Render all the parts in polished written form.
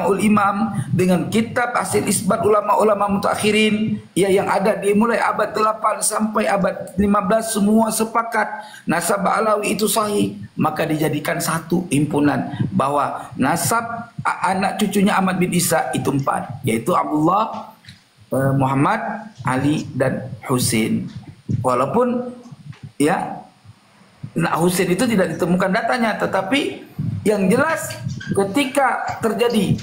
ul imam dengan kitab hasil isbat ulama-ulama mutakhirin ya, yang ada di mulai abad 8 sampai abad 15 semua sepakat nasab Alawi itu sahih, maka dijadikan satu himpunan bahwa nasab anak cucunya Ahmad bin Isa itu 4, yaitu Abdullah, Muhammad, Ali dan Husain. Walaupun ya Husain itu tidak ditemukan datanya, tetapi yang jelas ketika terjadi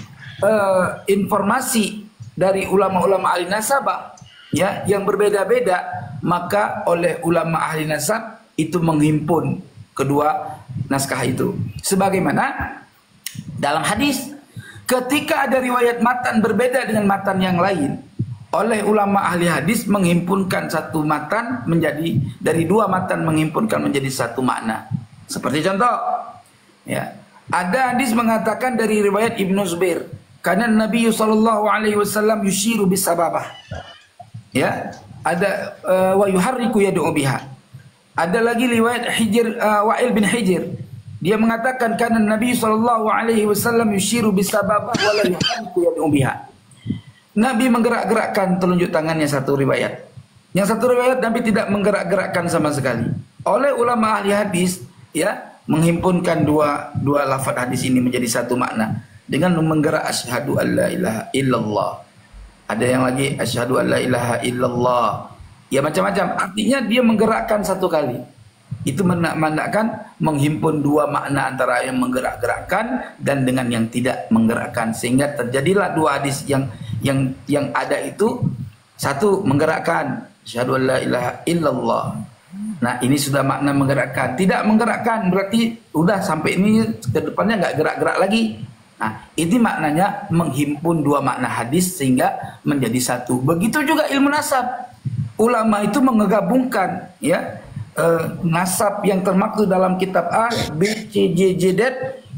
informasi dari ulama-ulama ahli nasabah ya yang berbeda-beda, maka oleh ulama ahli nasab itu menghimpun kedua naskah itu. Sebagaimana dalam hadis, ketika ada riwayat matan berbeda dengan matan yang lain, oleh ulama ahli hadis menghimpunkan satu matan menjadi, dari dua matan menghimpunkan menjadi satu makna. Seperti contoh ya, ada hadis mengatakan dari riwayat Ibnu Zubair, karena Nabi sallallahu alaihi wasallam yushiru bisababah. Ya, ada wa yuharriku yad'u biha. Ada lagi riwayat Hijr, Wa'il bin Hijr. Dia mengatakan karena Nabi sallallahu alaihi wasallam yushiru bisababah wa la yuharriku yad'u biha. Nabi menggerak-gerakkan telunjuk tangannya, satu riwayat. Yang satu riwayat Nabi tidak menggerak-gerakkan sama sekali. Oleh ulama ahli hadis ya, menghimpunkan dua lafaz hadis ini menjadi satu makna dengan menggerak asyhadu alla ilaha illallah. Ada yang lagi asyhadu alla ilaha illallah. Ya macam-macam. Artinya dia menggerakkan satu kali. Itu menandakan menghimpun dua makna antara yang menggerak-gerakkan dan dengan yang tidak menggerakkan, sehingga terjadilah dua hadis yang ada itu, satu menggerakkan asyhadu alla ilaha illallah. Nah ini sudah makna menggerakkan. Tidak menggerakkan berarti udah sampai ini ke depannya nggak gerak-gerak lagi. Nah ini maknanya menghimpun dua makna hadis sehingga menjadi satu. Begitu juga ilmu nasab. Ulama itu menggabungkan ya nasab yang termaktub dalam kitab A, B, C, J, Z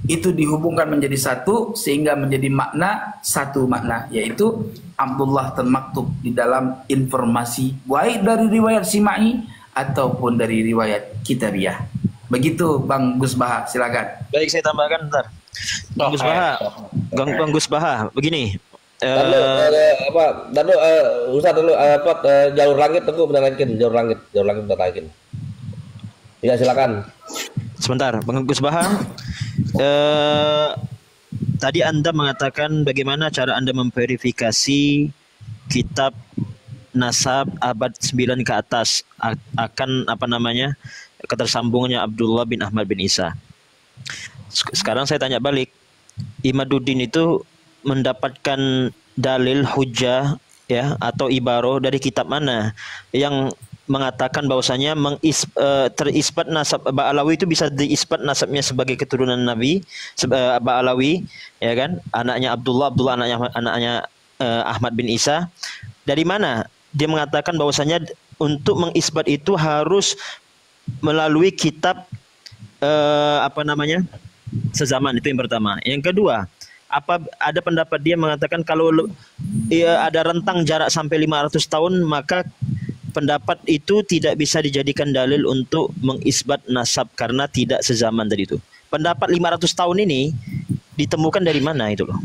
itu dihubungkan menjadi satu sehingga menjadi makna, satu makna, yaitu Abdullah termaktub di dalam informasi baik dari riwayat Sima'i ataupun dari riwayat Kitabiyah. Begitu Bang Gus Baha, silakan. Baik, saya tambahkan bentar. Bang Gus Baha, Bang Gus Baha, begini. Ustaz dulu jalur langit tunggu bentar lagi, jalur langit bentar lagi. Ya silakan. Sebentar, Bang Gus Baha. Tadi Anda mengatakan bagaimana cara Anda memverifikasi kitab nasab abad 9 ke atas akan ketersambungannya Abdullah bin Ahmad bin Isa. Sekarang saya tanya balik, Imaduddin itu mendapatkan dalil hujjah ya atau ibaro dari kitab mana yang mengatakan bahwasanya terisbat nasab Ba'alawi itu bisa diisbat nasabnya sebagai keturunan Nabi Ba'alawi ya kan, anaknya Abdullah anaknya Ahmad bin Isa. Dari mana dia mengatakan bahwasanya untuk mengisbat itu harus melalui kitab sezaman? Itu yang pertama. Yang kedua, ada pendapat dia mengatakan kalau ada rentang jarak sampai 500 tahun maka pendapat itu tidak bisa dijadikan dalil untuk mengisbat nasab karena tidak sezaman tadi itu. Pendapat 500 tahun ini ditemukan dari mana itu loh?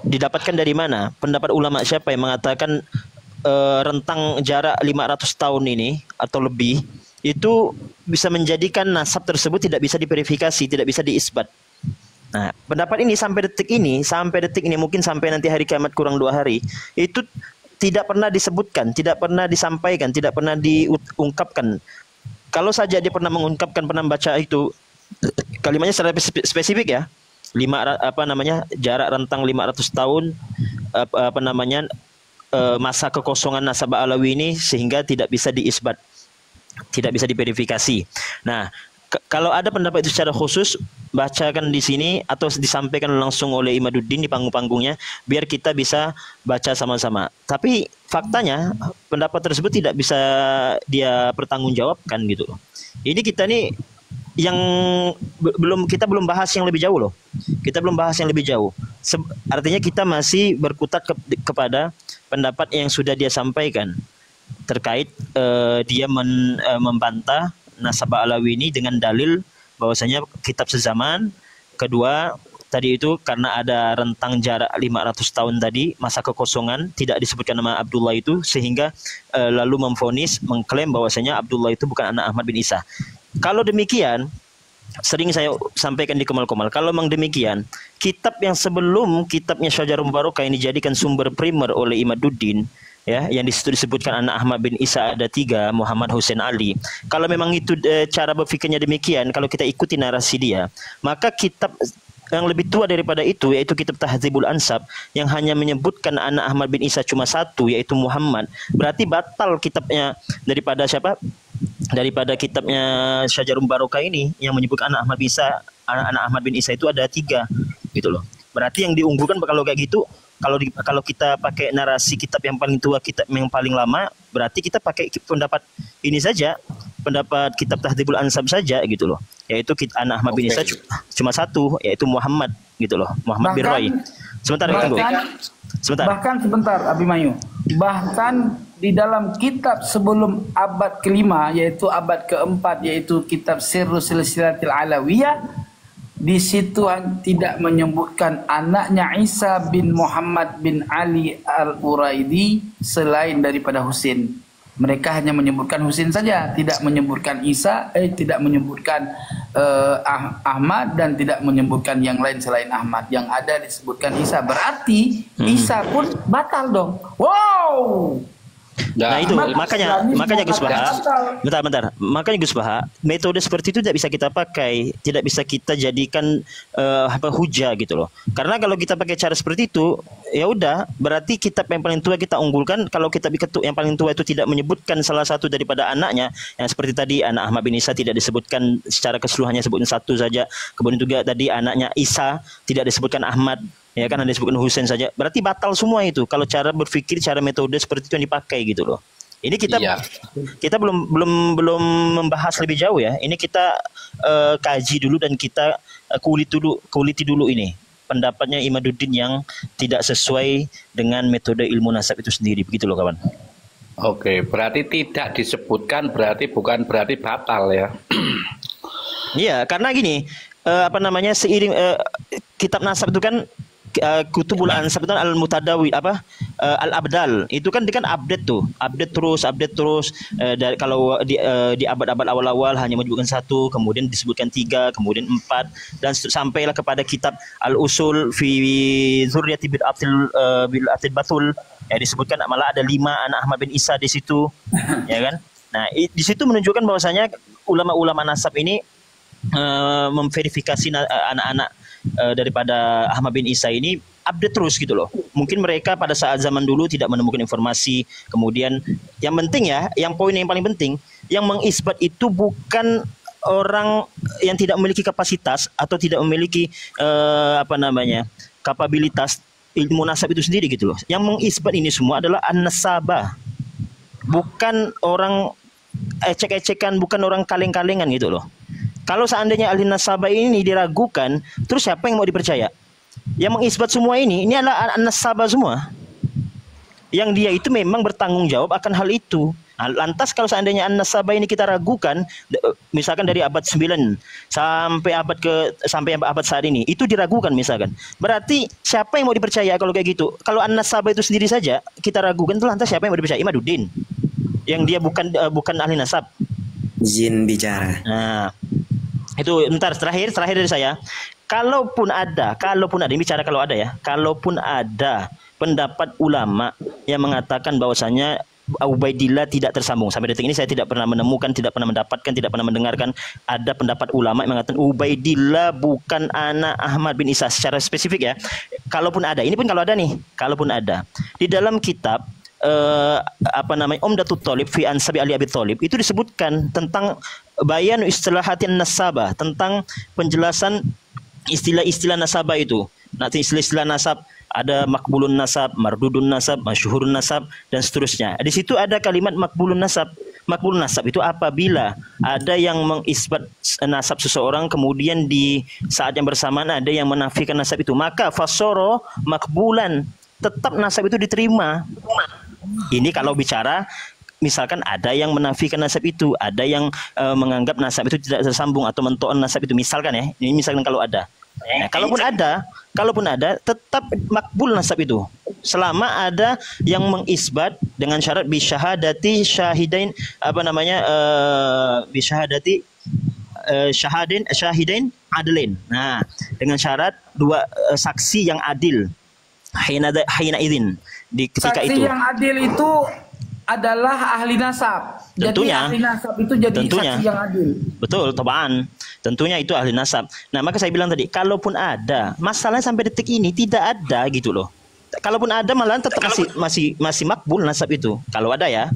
Didapatkan dari mana? Pendapat ulama siapa yang mengatakan rentang jarak 500 tahun ini atau lebih itu bisa menjadikan nasab tersebut tidak bisa diverifikasi, tidak bisa diisbat. Nah, pendapat ini sampai detik ini mungkin sampai nanti hari kiamat kurang 2 hari, itu tidak pernah disebutkan, tidak pernah disampaikan, tidak pernah diungkapkan. Kalau saja dia pernah mengungkapkan, pernah baca itu kalimatnya secara spesifik ya. Jarak rentang 500 tahun masa kekosongan nasab Alawi ini sehingga tidak bisa diisbat, tidak bisa diverifikasi. Nah, kalau ada pendapat itu secara khusus, bacakan di sini atau disampaikan langsung oleh Imaduddin di panggung-panggungnya biar kita bisa baca sama-sama. Tapi faktanya pendapat tersebut tidak bisa dia pertanggungjawabkan gitu loh. Ini kita nih yang kita belum bahas yang lebih jauh loh. Kita belum bahas yang lebih jauh. Artinya kita masih berkutat kepada pendapat yang sudah dia sampaikan terkait dia membantah nasab Alawi ini dengan dalil bahwasanya kitab sezaman. Kedua, tadi itu karena ada rentang jarak 500 tahun tadi, masa kekosongan, tidak disebutkan nama Abdullah itu, sehingga lalu memvonis, mengklaim bahwasanya Abdullah itu bukan anak Ahmad bin Isa. Kalau demikian, sering saya sampaikan di Komal-Komal, kalau memang demikian, kitab yang sebelum kitabnya Syajarul Mubarakah ini dijadikan sumber primer oleh Imaduddin, ya, yang disebutkan anak Ahmad bin Isa ada 3, Muhammad, Husain, Ali. Kalau memang itu cara berfikirnya demikian, kalau kita ikuti narasi dia, maka kitab yang lebih tua daripada itu, yaitu kitab Tahdzibul Ansab, yang hanya menyebutkan anak Ahmad bin Isa cuma 1, yaitu Muhammad, berarti batal kitabnya daripada siapa? Daripada kitabnya Syajarul Mubarakah ini yang menyebutkan anak Ahmad bin Isa, anak Ahmad bin Isa itu ada 3, gitu loh. Berarti yang diunggulkan kalau kayak gitu, kalau kita pakai narasi kitab yang paling tua, kitab yang paling lama, berarti kita pakai pendapat ini saja, pendapat kitab Tahdzibul Ansab saja, gitu loh. Yaitu anak Ahmad bin Isa cuma 1, yaitu Muhammad, gitu loh. Muhammad bin Roy. Sebentar, Bahkan sebentar, Abimanyu. Bahkan di dalam kitab sebelum abad ke-5, yaitu abad ke-4, yaitu kitab Sirrus Silsilatil Alawiyah, di situ tidak menyebutkan anaknya Isa bin Muhammad bin Ali al-Uraidi selain daripada Husain. Mereka hanya menyebutkan Husain saja, tidak menyebutkan Isa, tidak menyebutkan Ahmad, dan tidak menyebutkan yang lain selain Ahmad. Yang ada disebutkan Isa. Berarti Isa pun batal dong. Wow. Nah itu makanya Gus Baha, bentar. Makanya Gus Baha, metode seperti itu tidak bisa kita pakai, tidak bisa kita jadikan hujah gitu loh. Karena kalau kita pakai cara seperti itu, ya udah, berarti kitab yang paling tua kita unggulkan. Kalau kitab yang paling tua itu tidak menyebutkan salah satu daripada anaknya, yang seperti tadi anak Ahmad bin Isa tidak disebutkan secara keseluruhannya, sebutkan 1 saja. Kemudian juga tadi anaknya Isa tidak disebutkan Ahmad, ya kan, ada disebutkan Husain saja, berarti batal semua itu kalau cara berpikir, cara metode seperti itu yang dipakai gitu loh. Ini kita belum membahas lebih jauh ya. Ini kita kaji dulu dan kita kuliti dulu ini pendapatnya Imaduddin yang tidak sesuai dengan metode ilmu nasab itu sendiri, begitu loh kawan. Oke, berarti tidak disebutkan bukan berarti batal ya. Iya, karena gini, seiring kitab nasab itu kan Kutubul Ansab itu al-Mutadawi al-Abdal itu kan dia kan update terus dari kalau di abad-abad awal-awal hanya menyebutkan 1, kemudian disebutkan 3, kemudian 4, dan sampailah kepada kitab Al-Usul fi Dzurriyyati bil Atil Batul, ya, disebutkan malah ada 5 anak Ahmad bin Isa di situ, ya kan. Nah, di situ menunjukkan bahwasanya ulama-ulama nasab ini memverifikasi anak-anak daripada Ahmad bin Isa ini update terus gitu loh. Mungkin mereka pada saat zaman dulu tidak menemukan informasi. Kemudian yang penting ya, poin yang paling penting, yang mengisbat itu bukan orang yang tidak memiliki kapasitas atau tidak memiliki kapabilitas ilmu nasab itu sendiri gitu loh. Yang mengisbat ini semua adalah an-nasabah. Bukan orang ecek-ecekan, bukan orang kaleng-kalengan gitu loh. Kalau seandainya ahli nasabah ini diragukan, terus siapa yang mau dipercaya? Yang mengisbat semua ini adalah nasabah semua. Yang dia itu memang bertanggung jawab akan hal itu. Nah, lantas kalau seandainya nasabah ini kita ragukan, misalkan dari abad 9 sampai abad saat ini, itu diragukan misalkan. Berarti siapa yang mau dipercaya kalau kayak gitu? Kalau nasabah itu sendiri saja kita ragukan, itu lantas siapa yang mau dipercaya? Imaduddin. Yang dia bukan ahli nasab. Izin bicara. Nah, itu bentar, terakhir dari saya. Kalaupun ada, ini bicara kalau ada ya, kalaupun ada pendapat ulama yang mengatakan bahwasanya Ubaidillah tidak tersambung, sampai detik ini saya tidak pernah menemukan, tidak pernah mendapatkan, tidak pernah mendengarkan ada pendapat ulama yang mengatakan Ubaidillah bukan anak Ahmad bin Isa secara spesifik ya. Kalaupun ada, ini pun kalau ada nih, kalaupun ada di dalam kitab Umdatut Thalib fi Ansabi Ali Abi Thalib itu disebutkan tentang bayan istilahatin nasabah, tentang penjelasan istilah-istilah nasabah itu. Nanti istilah-istilah nasab ada makbulun nasab, mardudun nasab, masyhurun nasab, dan seterusnya. Di situ ada kalimat makbulun nasab. Makbulun nasab itu apabila ada yang mengisbat nasab seseorang, kemudian di saat yang bersamaan ada yang menafikan nasab itu, maka fasoro makbulan, tetap nasab itu diterima. Ini kalau bicara misalkan ada yang menafikan nasab itu, ada yang menganggap nasab itu tidak tersambung atau mentoan nasab itu, misalkan ya, ini misalkan kalau ada. Nah, kalaupun ada tetap makbul nasab itu. Selama ada yang mengisbat dengan syarat bisyahadati syahidain bisyahadati syahidain adlain. Nah, dengan syarat dua saksi yang adil. Hina idzin di ketika saksi itu. yang adil itu adalah ahli nasab. Tentunya. Jadi ahli nasab itu jadi saksi yang adil. Betul, tabaan. Tentunya itu ahli nasab. Nah, maka saya bilang tadi, kalaupun ada, masalahnya sampai detik ini tidak ada gitu loh. Kalaupun ada malah tetap masih makbul nasab itu. Kalau ada ya.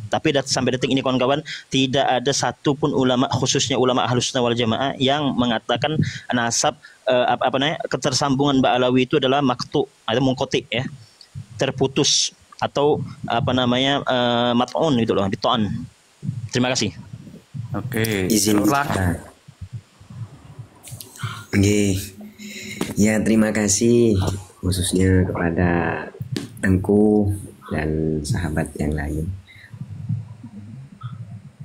Tapi sampai detik ini kawan-kawan tidak ada satupun ulama, khususnya ulama Ahlus Sunnah wal Jamaah yang mengatakan nasab ketersambungan Ba'alawi itu adalah maktu atau munqati ya. Terputus atau mat'un gitu loh, ditoan. Terima kasih. Oke. Izin bicara. Oke. Ya, terima kasih khususnya kepada Tengku dan sahabat yang lain.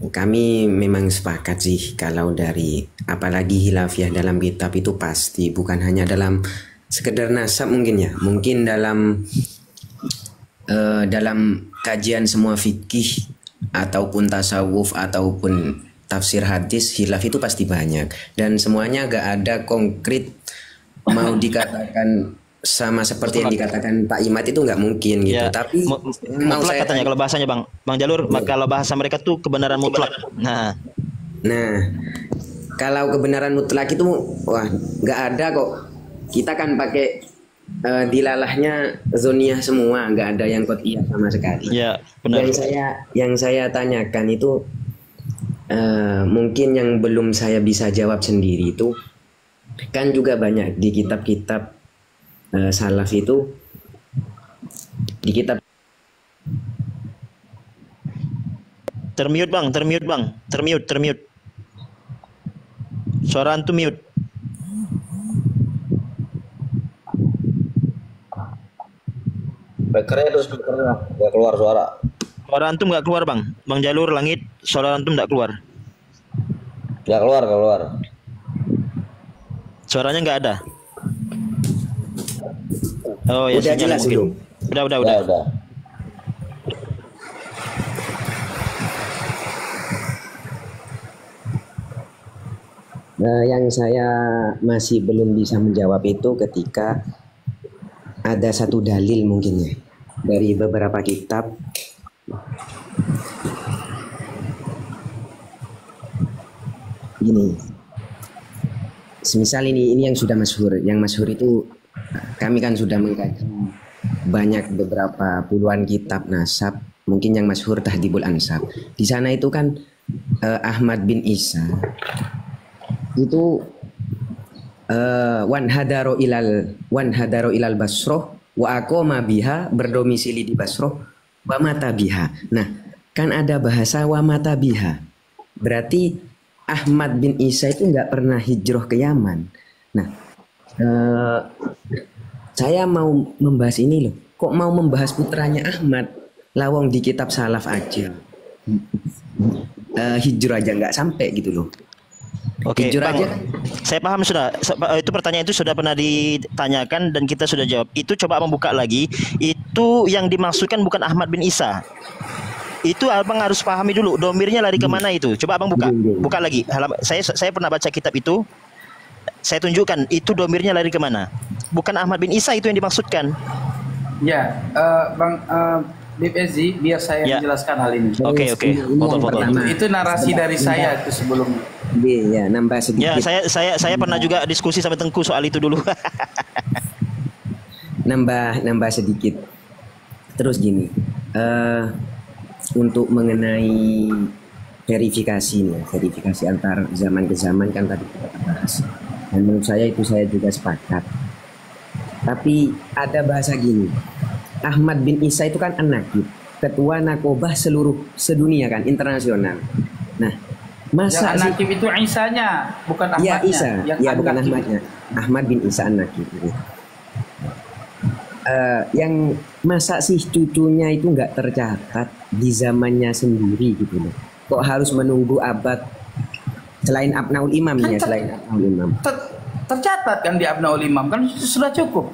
Kami memang sepakat sih kalau dari apalagi hilafiyah dalam kitab itu pasti bukan hanya dalam sekedar nasab mungkin ya, mungkin dalam kajian semua fikih ataupun tasawuf ataupun tafsir hadis, hilaf itu pasti banyak dan semuanya gak ada konkret mau dikatakan sama seperti yang dikatakan Pak Imad itu nggak mungkin gitu. Ya, tapi mutlak katanya kalau bahasanya Bang Jalur, kalau bahasa mereka tuh kebenaran mutlak. Nah, kalau kebenaran mutlak itu wah nggak ada kok. Kita kan pakai dilalahnya zoniyah semua, nggak ada yang qot'iyah sama sekali. Ya, benar. Yang saya tanyakan itu mungkin yang belum saya bisa jawab sendiri itu kan juga banyak di kitab-kitab salaf itu di kitab. Termute bang. Suara antum mute. Speakernya terus nggak keluar suara. Suara antum nggak keluar Bang Jalur Langit, suara antum nggak keluar. Nggak keluar. Suaranya nggak ada. Oh ya, udah jelas mungkin. Udah. Yang saya masih belum bisa menjawab itu ketika ada satu dalil mungkin ya dari beberapa kitab. Gini, semisal ini yang sudah masyhur, yang masyhur itu kami kan sudah mengkaji banyak beberapa puluhan kitab nasab, mungkin yang masyhur Tahdhibul Ansab. Di sana itu kan Ahmad bin Isa itu wan hadaro ilal Basroh wa aqama biha, berdomisili di Basroh, wa mata biha. Nah, kan ada bahasa wa mata biha. Berarti Ahmad bin Isa itu nggak pernah hijrah ke Yaman. Nah, saya mau membahas ini loh. Kok mau membahas putranya Ahmad? Lawang di kitab salaf aja. Hijrah aja nggak sampai gitu loh. Oke, Bang, saya paham sudah. Itu pertanyaan itu sudah pernah ditanyakan dan kita sudah jawab. Itu coba abang buka lagi. Itu yang dimaksudkan bukan Ahmad bin Isa. Itu abang harus pahami dulu. Domirnya lari kemana itu? Coba abang buka lagi. Saya pernah baca kitab itu. Saya tunjukkan itu domirnya lari kemana. Bukan Ahmad bin Isa itu yang dimaksudkan. Ya, Bang Bib Ezi, biar saya menjelaskan hal ini. Oke. Foto. Itu narasi dari saya itu sebelumnya. Iya, nambah sedikit. Ya, saya pernah juga diskusi sama Tengku soal itu dulu. nambah sedikit. Terus gini, untuk mengenai verifikasi antar zaman ke zaman kan tadi kita bahas. Dan menurut saya itu saya juga sepakat. Tapi ada bahasa gini, Ahmad bin Isa itu kan an-Nakib, ketua nakobah sedunia kan, internasional. Nah, masa yang an-Nakib itu Isanya, bukan Ahmadnya. Ya, Isa. Ya, bukan Ahmadnya. Ahmad bin Isa an-Nakib. Yang masa sih cucunya itu nggak tercatat di zamannya sendiri gitu loh. Kok harus menunggu abad selain Abnaul Imam ya, selain Abnaul Imam. Tercatat kan di Abnaul Imam kan sudah cukup.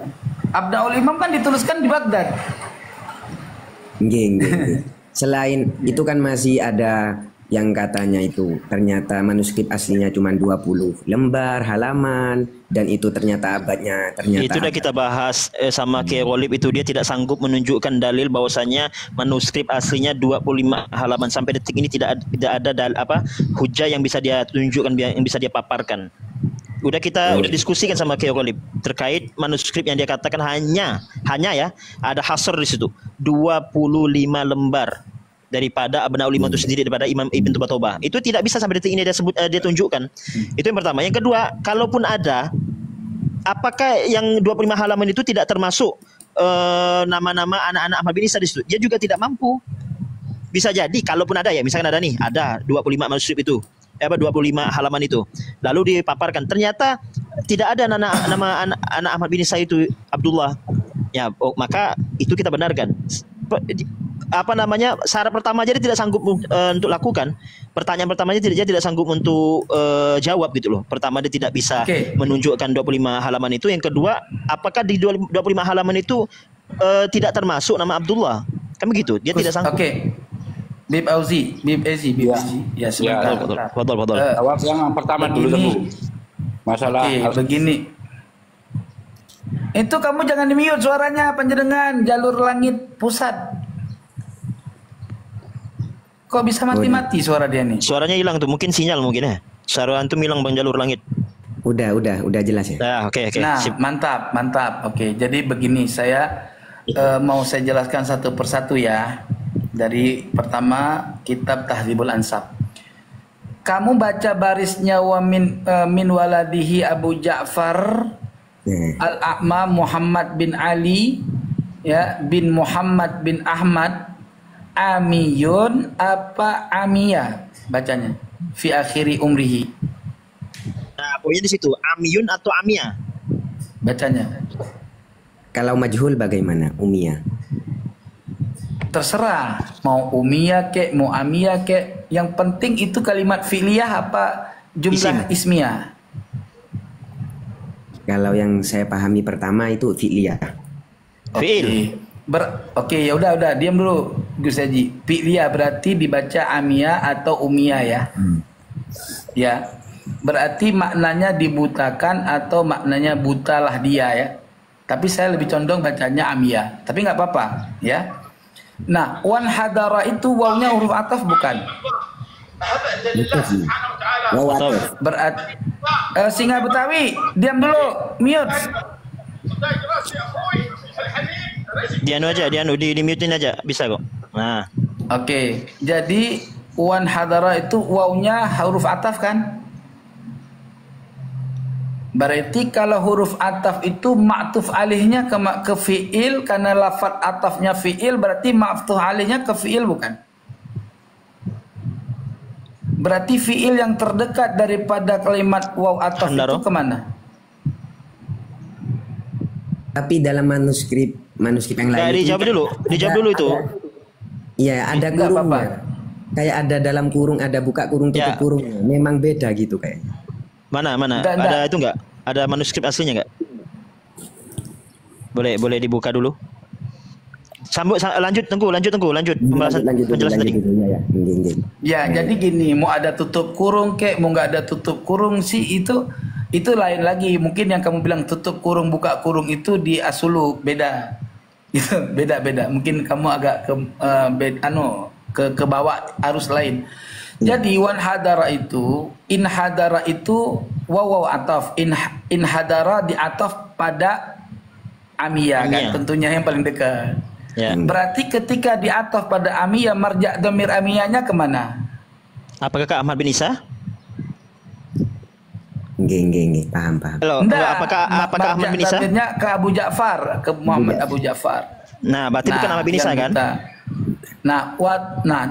Abnaul Imam kan dituliskan di Baghdad. Nggih. Selain itu kan masih ada yang katanya itu ternyata manuskrip aslinya cuma 20 lembar halaman dan itu ternyata abadnya ternyata Itu udah kita bahas sama Kiai Ghalib, itu dia tidak sanggup menunjukkan dalil bahwasanya manuskrip aslinya 25 halaman. Sampai detik ini tidak ada hujah yang bisa dia tunjukkan, yang bisa dia paparkan. Udah kita diskusikan sama Kiai Ghalib terkait manuskrip yang dia katakan hanya ya ada hasr di situ 25 lembar daripada Abnaul Imam itu sendiri, daripada Imam Ibn Tubatobah. Itu tidak bisa sampai detik ini dia tunjukkan. Itu yang pertama. Yang kedua, kalaupun ada, apakah yang 25 halaman itu tidak termasuk nama-nama anak-anak Ahmad bin Isa di situ? Dia juga tidak mampu. Bisa jadi kalaupun ada ya, misalkan ada 25 manuskrip itu. 25 halaman itu. Lalu dipaparkan, ternyata tidak ada nama anak Ahmad bin Isa itu Abdullah. Ya, maka itu kita benarkan. Syarat pertama aja dia tidak sanggup untuk lakukan. Pertanyaan pertamanya dia tidak sanggup untuk jawab gitu loh. Pertama dia tidak bisa menunjukkan 25 halaman itu. Yang kedua, apakah di 25 halaman itu tidak termasuk nama Abdullah? Kan begitu, dia tidak sanggup. Bib Ezi. Ya, sebentar. Fadol. Jawab yang pertama dulu Teguh. Masalah begini. Itu kamu jangan di-mute suaranya panjenengan jalur langit pusat. Kok bisa mati-mati suara dia nih? Suaranya hilang tuh, mungkin sinyal mungkin ya. Suara antum hilang Bang jalur langit. Udah jelas ya. Nah, oke. Nah, mantap. Oke, jadi begini saya mau saya jelaskan satu persatu ya. Dari pertama kitab Tahdzibul Ansab. Kamu baca barisnya wa min waladihi Abu Ja'far Al-A'ma Muhammad bin Ali ya bin Muhammad bin Ahmad Amiyun apa Amiyah bacanya fi akhiri umrihi. Nah, poinnya di situ, Amiyun atau Amiyah bacanya. Kalau majhul bagaimana? Umiyah. Terserah mau Umiyah kek mau Amiyah kek, yang penting itu kalimat fi'liyah apa jumlah ismiyah. Kalau yang saya pahami pertama itu fi'liyah. Fi'il. Oke, ya udah diam dulu Gus Haji. Fi'liyah berarti dibaca Amiyah atau Umiyah ya. Ya. Berarti maknanya dibutakan atau maknanya butalah dia ya. Tapi saya lebih condong bacanya Amiyah. Tapi nggak apa-apa ya. Nah, wan hadara itu wawnya huruf ataf bukan? Berarti Singa Betawi, diam dulu, mute. Di mutein aja, bisa kok. Nah. Oke, jadi wan hadara itu wawnya huruf ataf kan? Berarti kalau huruf ataf itu ma'tuf alihnya ke fi'il, karena lafaz atafnya fi'il, berarti ma'tuf alihnya ke fi'il bukan? Berarti fi'il yang terdekat daripada kalimat waw ataf itu kemana? Tapi dalam manuskrip yang lain dijawab dulu itu. Iya, ada kurungnya. Kayak ada dalam kurung, ada buka kurung, tutup kurung. Memang beda gitu kayaknya. Mana? Ada itu enggak? Ada manuskrip aslinya enggak? Boleh dibuka dulu. Lanjut pembahasan penjelasan tadi. Ya, jadi gini, mau ada tutup kurung kek, mau nggak ada tutup kurung sih itu lain lagi. Mungkin yang kamu bilang tutup kurung buka kurung itu di asulu beda. Itu beda. Mungkin kamu agak ke bawah arus lain. Jadi wan hadara itu, in hadara itu waw ataf, in hadara di ataf pada Amiyah kan, tentunya yang paling dekat. Ya. Berarti ketika di ataf pada Amiyah, marja' dhamir Amiyahnya kemana? Apakah ke Ahmad bin Isa? Nggih, paham. Apakah Ahmad bin Isa? Ke Abu Ja'far, ke Muhammad Abu Ja'far. Nah, berarti bukan Ahmad bin Isa kan? Nah,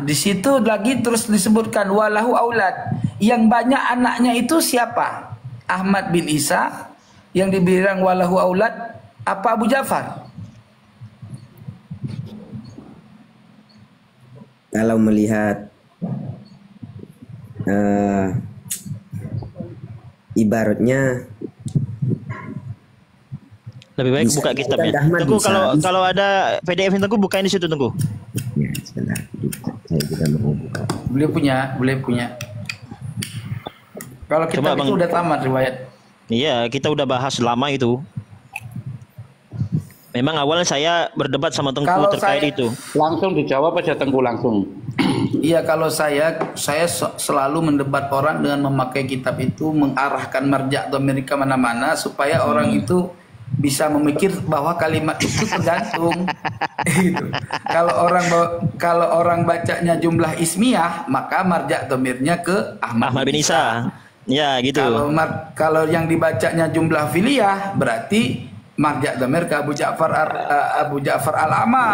di situ lagi terus disebutkan walahu aulad. Yang banyak anaknya itu siapa? Ahmad bin Isa. Yang dibilang walahu aulad apa Abu Ja'far? Kalau melihat ibaratnya Lebih baik Bisa buka kitabnya. dikatakan Ahmad Tengku, bisa. kalau ada PDF yang Tengku bukain di situ Tengku. Ya, sebentar. Saya juga mau buka. Beliau punya. Kalau kita Coba, itu Bang. udah tamat riwayat. Iya, kita udah bahas lama itu. Memang awalnya saya berdebat sama Tengku Kalau terkait saya- itu. Langsung dijawab aja Tengku langsung. Iya, kalau saya selalu mendebat orang dengan memakai kitab itu, mengarahkan marja' dhamir ke mana-mana supaya orang itu bisa memikir bahwa kalimat itu tergantung. Gitu. Kalau orang bacanya jumlah ismiyah, maka marja' dhamirnya ke Ahmad bin Isa. Ya, gitu. Kalau yang dibacanya jumlah filiyah, berarti marja' dhamir ke Abu Ja'far Al-Ama.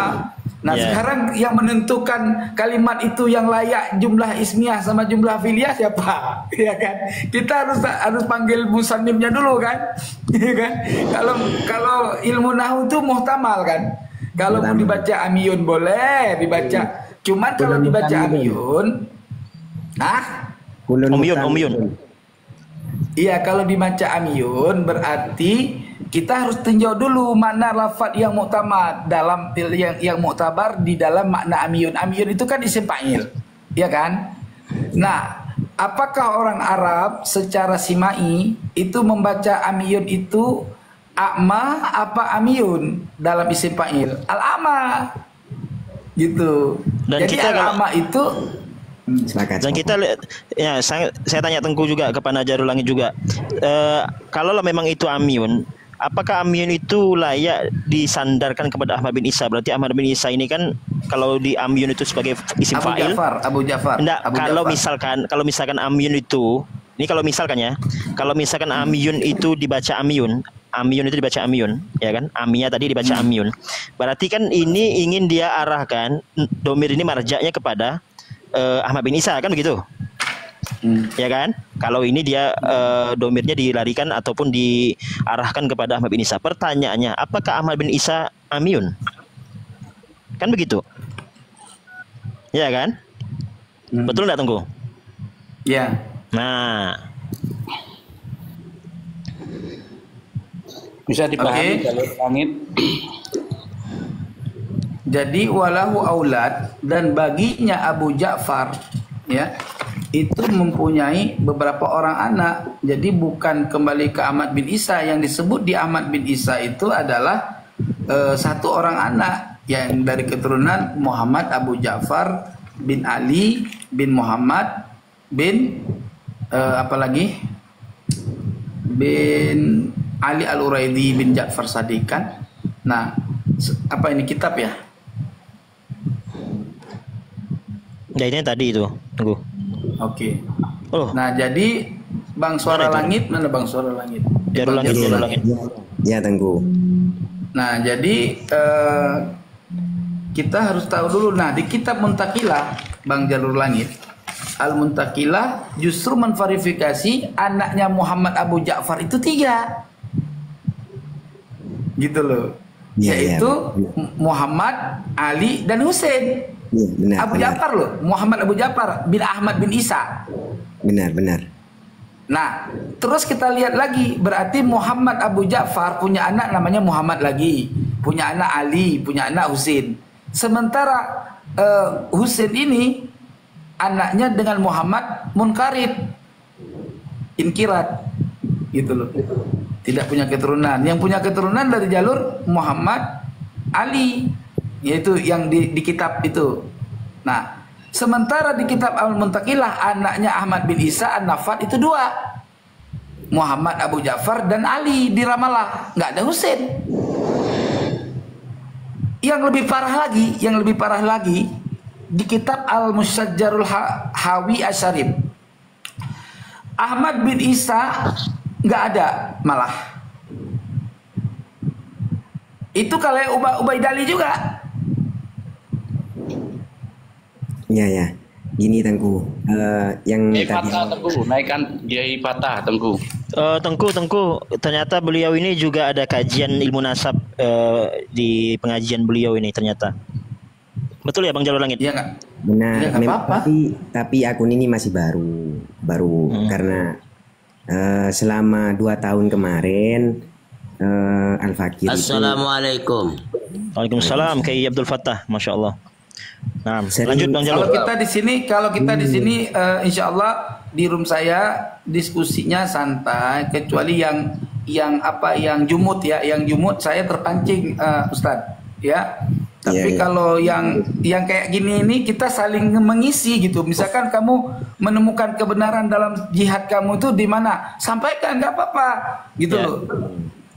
Nah, Ya. sekarang yang menentukan kalimat itu yang layak jumlah ismiyah sama jumlah filiyah siapa? Ya kan? Kita harus panggil musannifnya dulu kan? Ya kan? Kalau ilmu nahwu itu muhtamal kan? Kalau mau dibaca amiyun boleh dibaca. Cuman kalau dibaca amiyun, Umyun. iya, kalau dibaca amiyun berarti kita harus tinjau dulu mana lafaz yang muktamad dalam yang muktabar di dalam makna amiyun. Amiyun itu kan isim fa'il, ya kan? Nah, apakah orang Arab secara simai itu membaca amiyun itu a'ma apa amiyun dalam isim fa'il? Al-ama. Gitu. Dan Jadi kita al-ama itu Sepakat. Dan kita ya saya tanya Tengku juga kepada Jarul Langit juga. Kalau memang itu amyun, apakah amyun itu layak disandarkan kepada Ahmad bin Isa? Berarti Ahmad bin Isa ini kan kalau di amyun itu sebagai isim fa'il. Abu Ja'far. Enggak, kalau misalkan amyun itu, ini kalau misalkan ya, kalau misalkan amyun itu dibaca amyun itu dibaca amyun, ya kan? Amiyah tadi dibaca amyun. Berarti kan ini ingin dia arahkan domir ini marja'nya kepada Ahmad bin Isa, kan begitu? Ya kan? Kalau ini dia domirnya dilarikan ataupun diarahkan kepada Ahmad bin Isa. Pertanyaannya, apakah Ahmad bin Isa amyun? Kan begitu? Ya kan? Betul nggak Tengku? Ya. Nah, Bisa dipahami Oke. Jalur Langit. Jadi walahu aulad, dan baginya Abu Ja'far ya itu mempunyai beberapa orang anak. Jadi bukan kembali ke Ahmad bin Isa, yang disebut di Ahmad bin Isa itu adalah satu orang anak yang dari keturunan Muhammad Abu Ja'far bin Ali bin Muhammad bin apalagi bin Ali Al-Uraidi bin Ja'far Sadiq kan. Nah, apa ini kitab ya? ya ini tadi itu, Tengku. Oke. Oh, Nah, jadi Bang Suara Mana itu? Langit, mana Bang Suara Langit? Jarul Langit, Jarul Jarul Langit. Ya, Tengku. Nah, jadi kita harus tahu dulu. Nah, di kitab Muntakilah, Bang Jalur Langit, Al-Muntakilah justru menverifikasi anaknya Muhammad Abu Ja'far itu 3. Gitu loh. Iya, Yaitu iya. Muhammad, Ali, dan Husain. Iya, benar. Abu benar. Ja'far loh, Muhammad Abu Ja'far bin Ahmad bin Isa. Benar. Nah, terus kita lihat lagi, berarti Muhammad Abu Ja'far punya anak namanya Muhammad lagi, punya anak Ali, punya anak Husain. Sementara Husain ini anaknya dengan Muhammad munkarid, inkirat, gitu loh. Tidak punya keturunan. Yang punya keturunan dari jalur Muhammad Ali, yaitu yang di kitab itu. Nah, sementara di kitab Al-Muntakilah anaknya Ahmad bin Isa An-Nafat itu 2. Muhammad Abu Ja'far dan Ali di Ramallah, nggak ada Husain. Yang lebih parah lagi di kitab Al-Musajjarul Hawi Asyarib. Ahmad bin Isa nggak ada malah. Itu kalau Ubaidali juga. Ya. Gini, Tengku. Yang tadi Fatah Tengku, naikkan Kiai Fatah Tengku. Tengku, ternyata beliau ini juga ada kajian ilmu nasab di pengajian beliau ini ternyata. Betul ya Bang Jalur Langit? Iya nggak? benar. Ya, nggak apa-apa. Tapi akun ini masih baru karena selama 2 tahun kemarin Al-Fakir itu Assalamualaikum. Waalaikumsalam Kiai Abdul Fattah, masya Allah. Nah, Sering- lanjut Bang Kalau Jalur. kita di sini insya Allah di room saya diskusinya santai, kecuali yang jumut ya, yang jumut saya terpancing Ustadz ya. Tapi Iya, iya. kalau yang kayak gini ini kita saling mengisi gitu. Misalkan kamu menemukan kebenaran dalam jihad kamu itu di mana, sampaikan, nggak apa-apa gitu Ya. loh.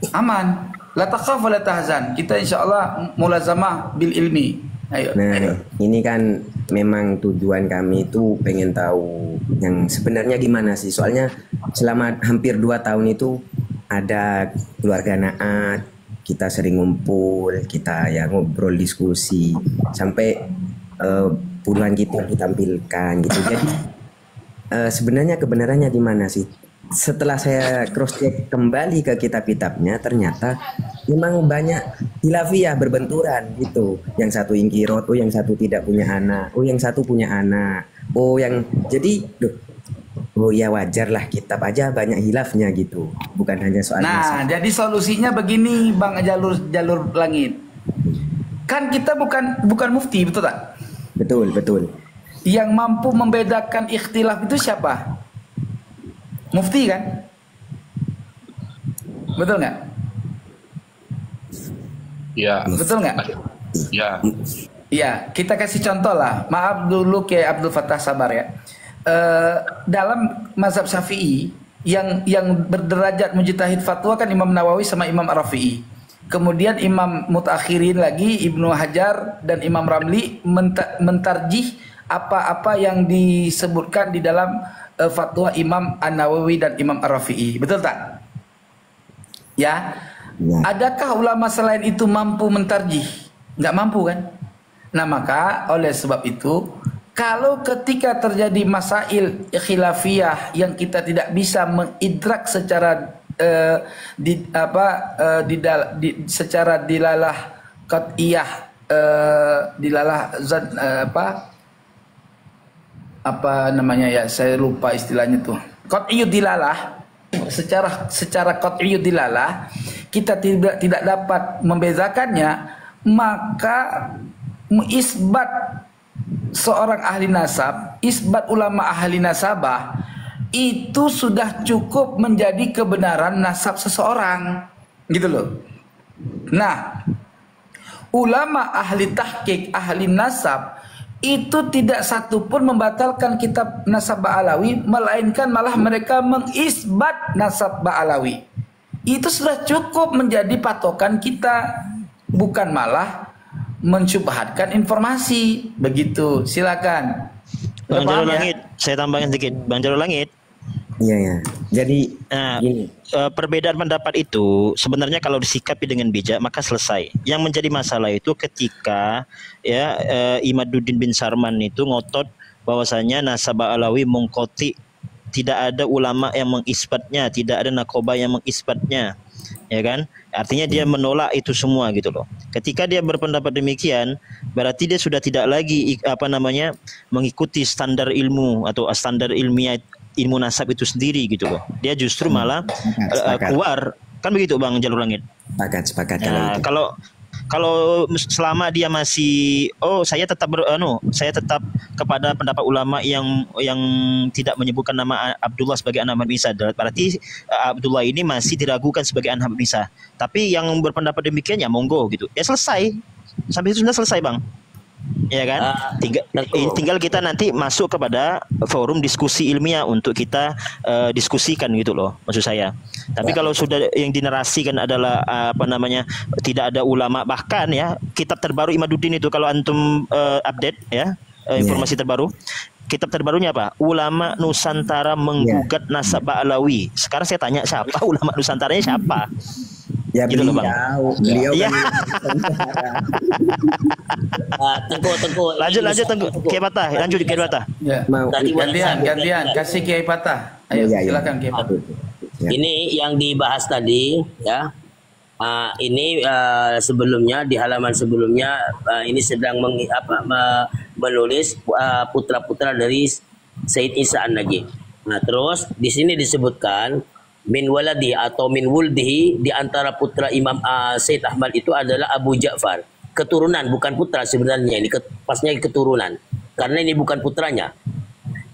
Aman. La takhaf wa la tahzan. Kita insya Allah mulazamah bil ilmi. Ayo. Nah, ini kan memang tujuan kami itu pengen tahu yang sebenarnya gimana sih. Soalnya selama hampir 2 tahun itu ada keluarga Naat, kita sering ngumpul, kita ya ngobrol diskusi sampai puluhan kita ditampilkan gitu. Jadi sebenarnya kebenarannya di mana sih? Setelah saya cross check kembali ke kitab-kitabnya, ternyata memang banyak hilafiyah berbenturan gitu. Yang satu ingkirot, yang satu tidak punya anak, yang satu punya anak, jadi oh ya wajar lah, kitab aja banyak hilafnya gitu, bukan hanya soal Nah, nasab. jadi solusinya begini Bang Jalur Langit. Kan kita bukan mufti, betul tak? Betul. Yang mampu membedakan ikhtilaf itu siapa? Mufti kan? Betul nggak? Ya, Betul nggak? ya. Iya, kita kasih contoh lah. Maaf dulu kayak Abdul Fattah sabar ya. Dalam mazhab Syafi'i yang berderajat mujtahid fatwa kan Imam Nawawi sama Imam Ar-Rafi'i. Kemudian Imam mutakhirin lagi Ibnu Hajar dan Imam Ramli mentarjih apa-apa yang disebutkan di dalam fatwa Imam An-Nawawi dan Imam Ar-Rafi'i. Betul tak? Ya. Ya. Adakah ulama selain itu mampu mentarjih? Nggak mampu kan? Nah maka oleh sebab itu, kalau ketika terjadi masail khilafiyah yang kita tidak bisa mengidrak secara secara dilalah qat'iyah, dilalah zat, apa namanya ya, saya lupa istilahnya tuh, qat'iyud dilalah, secara qat'iyud dilalah kita tidak dapat membedakannya, maka isbat seorang ahli nasab, isbat ulama ahli nasabah itu sudah cukup menjadi kebenaran nasab seseorang, gitu loh. Nah, ulama ahli tahqiq, ahli nasab itu tidak satu pun membatalkan kitab nasab Ba'alawi, melainkan malah mereka mengisbat nasab Ba'alawi. Itu sudah cukup menjadi patokan kita, bukan malah mensyubhatkan informasi. Begitu, silakan. Bang Paham Jalur ya? Langit, saya tambahkan sedikit. Bang Jalur Langit, Iya ya. Jadi nah, gini. perbedaan pendapat itu sebenarnya kalau disikapi dengan bijak maka selesai. Yang menjadi masalah itu ketika ya Imaduddin bin Sarman itu ngotot bahwasanya nasab Alawi mengkoti, tidak ada ulama yang mengisbatnya, tidak ada nakoba yang mengisbatnya, ya kan? Artinya dia menolak itu semua gitu loh. Ketika dia berpendapat demikian, berarti dia sudah tidak lagi mengikuti standar ilmu atau standar ilmiah ilmu nasab itu sendiri gitu loh. Dia justru malah Sepakat. keluar, kan begitu Bang Jalur Langit. Sepakat kalau Nah, itu. kalau selama dia masih saya tetap kepada pendapat ulama yang tidak menyebutkan nama Abdullah sebagai anak Muhammad Isa, berarti Abdullah ini masih diragukan sebagai anak Muhammad Isa. Tapi yang berpendapat demikian ya monggo gitu. Ya selesai. Sampai itu sudah selesai, Bang. Ya kan? Tinggal kita nanti masuk kepada forum diskusi ilmiah untuk kita diskusikan gitu loh, maksud saya. Tapi kalau sudah yang dinarasikan adalah tidak ada ulama, bahkan ya kitab terbaru Imaduddin itu kalau antum update ya informasi terbaru, kitab terbarunya apa? Ulama Nusantara menggugat nasab Ba'alawi. Sekarang saya tanya, siapa ulama Nusantaranya siapa? Ya gitu loh, Bang. beliau Iya. Tengku. Lanjut Tengku. Kiai Patah, lanjut Kiai Patah. Ya. Mau Gantian, kasih Kiai Patah. Ayo, Iya, iya. silakan Kiai Patah. Ya. Ini yang dibahas tadi ya. Ini sebelumnya di halaman sebelumnya ini sedang menulis putra-putra dari Said Isa An-Najib. Nah, terus di sini disebutkan min waladi atau min wuldihi, di antara putra Imam Said Ahmad itu adalah Abu Ja'far. Keturunan, bukan putra sebenarnya, ini pasnya keturunan. Karena ini bukan putranya.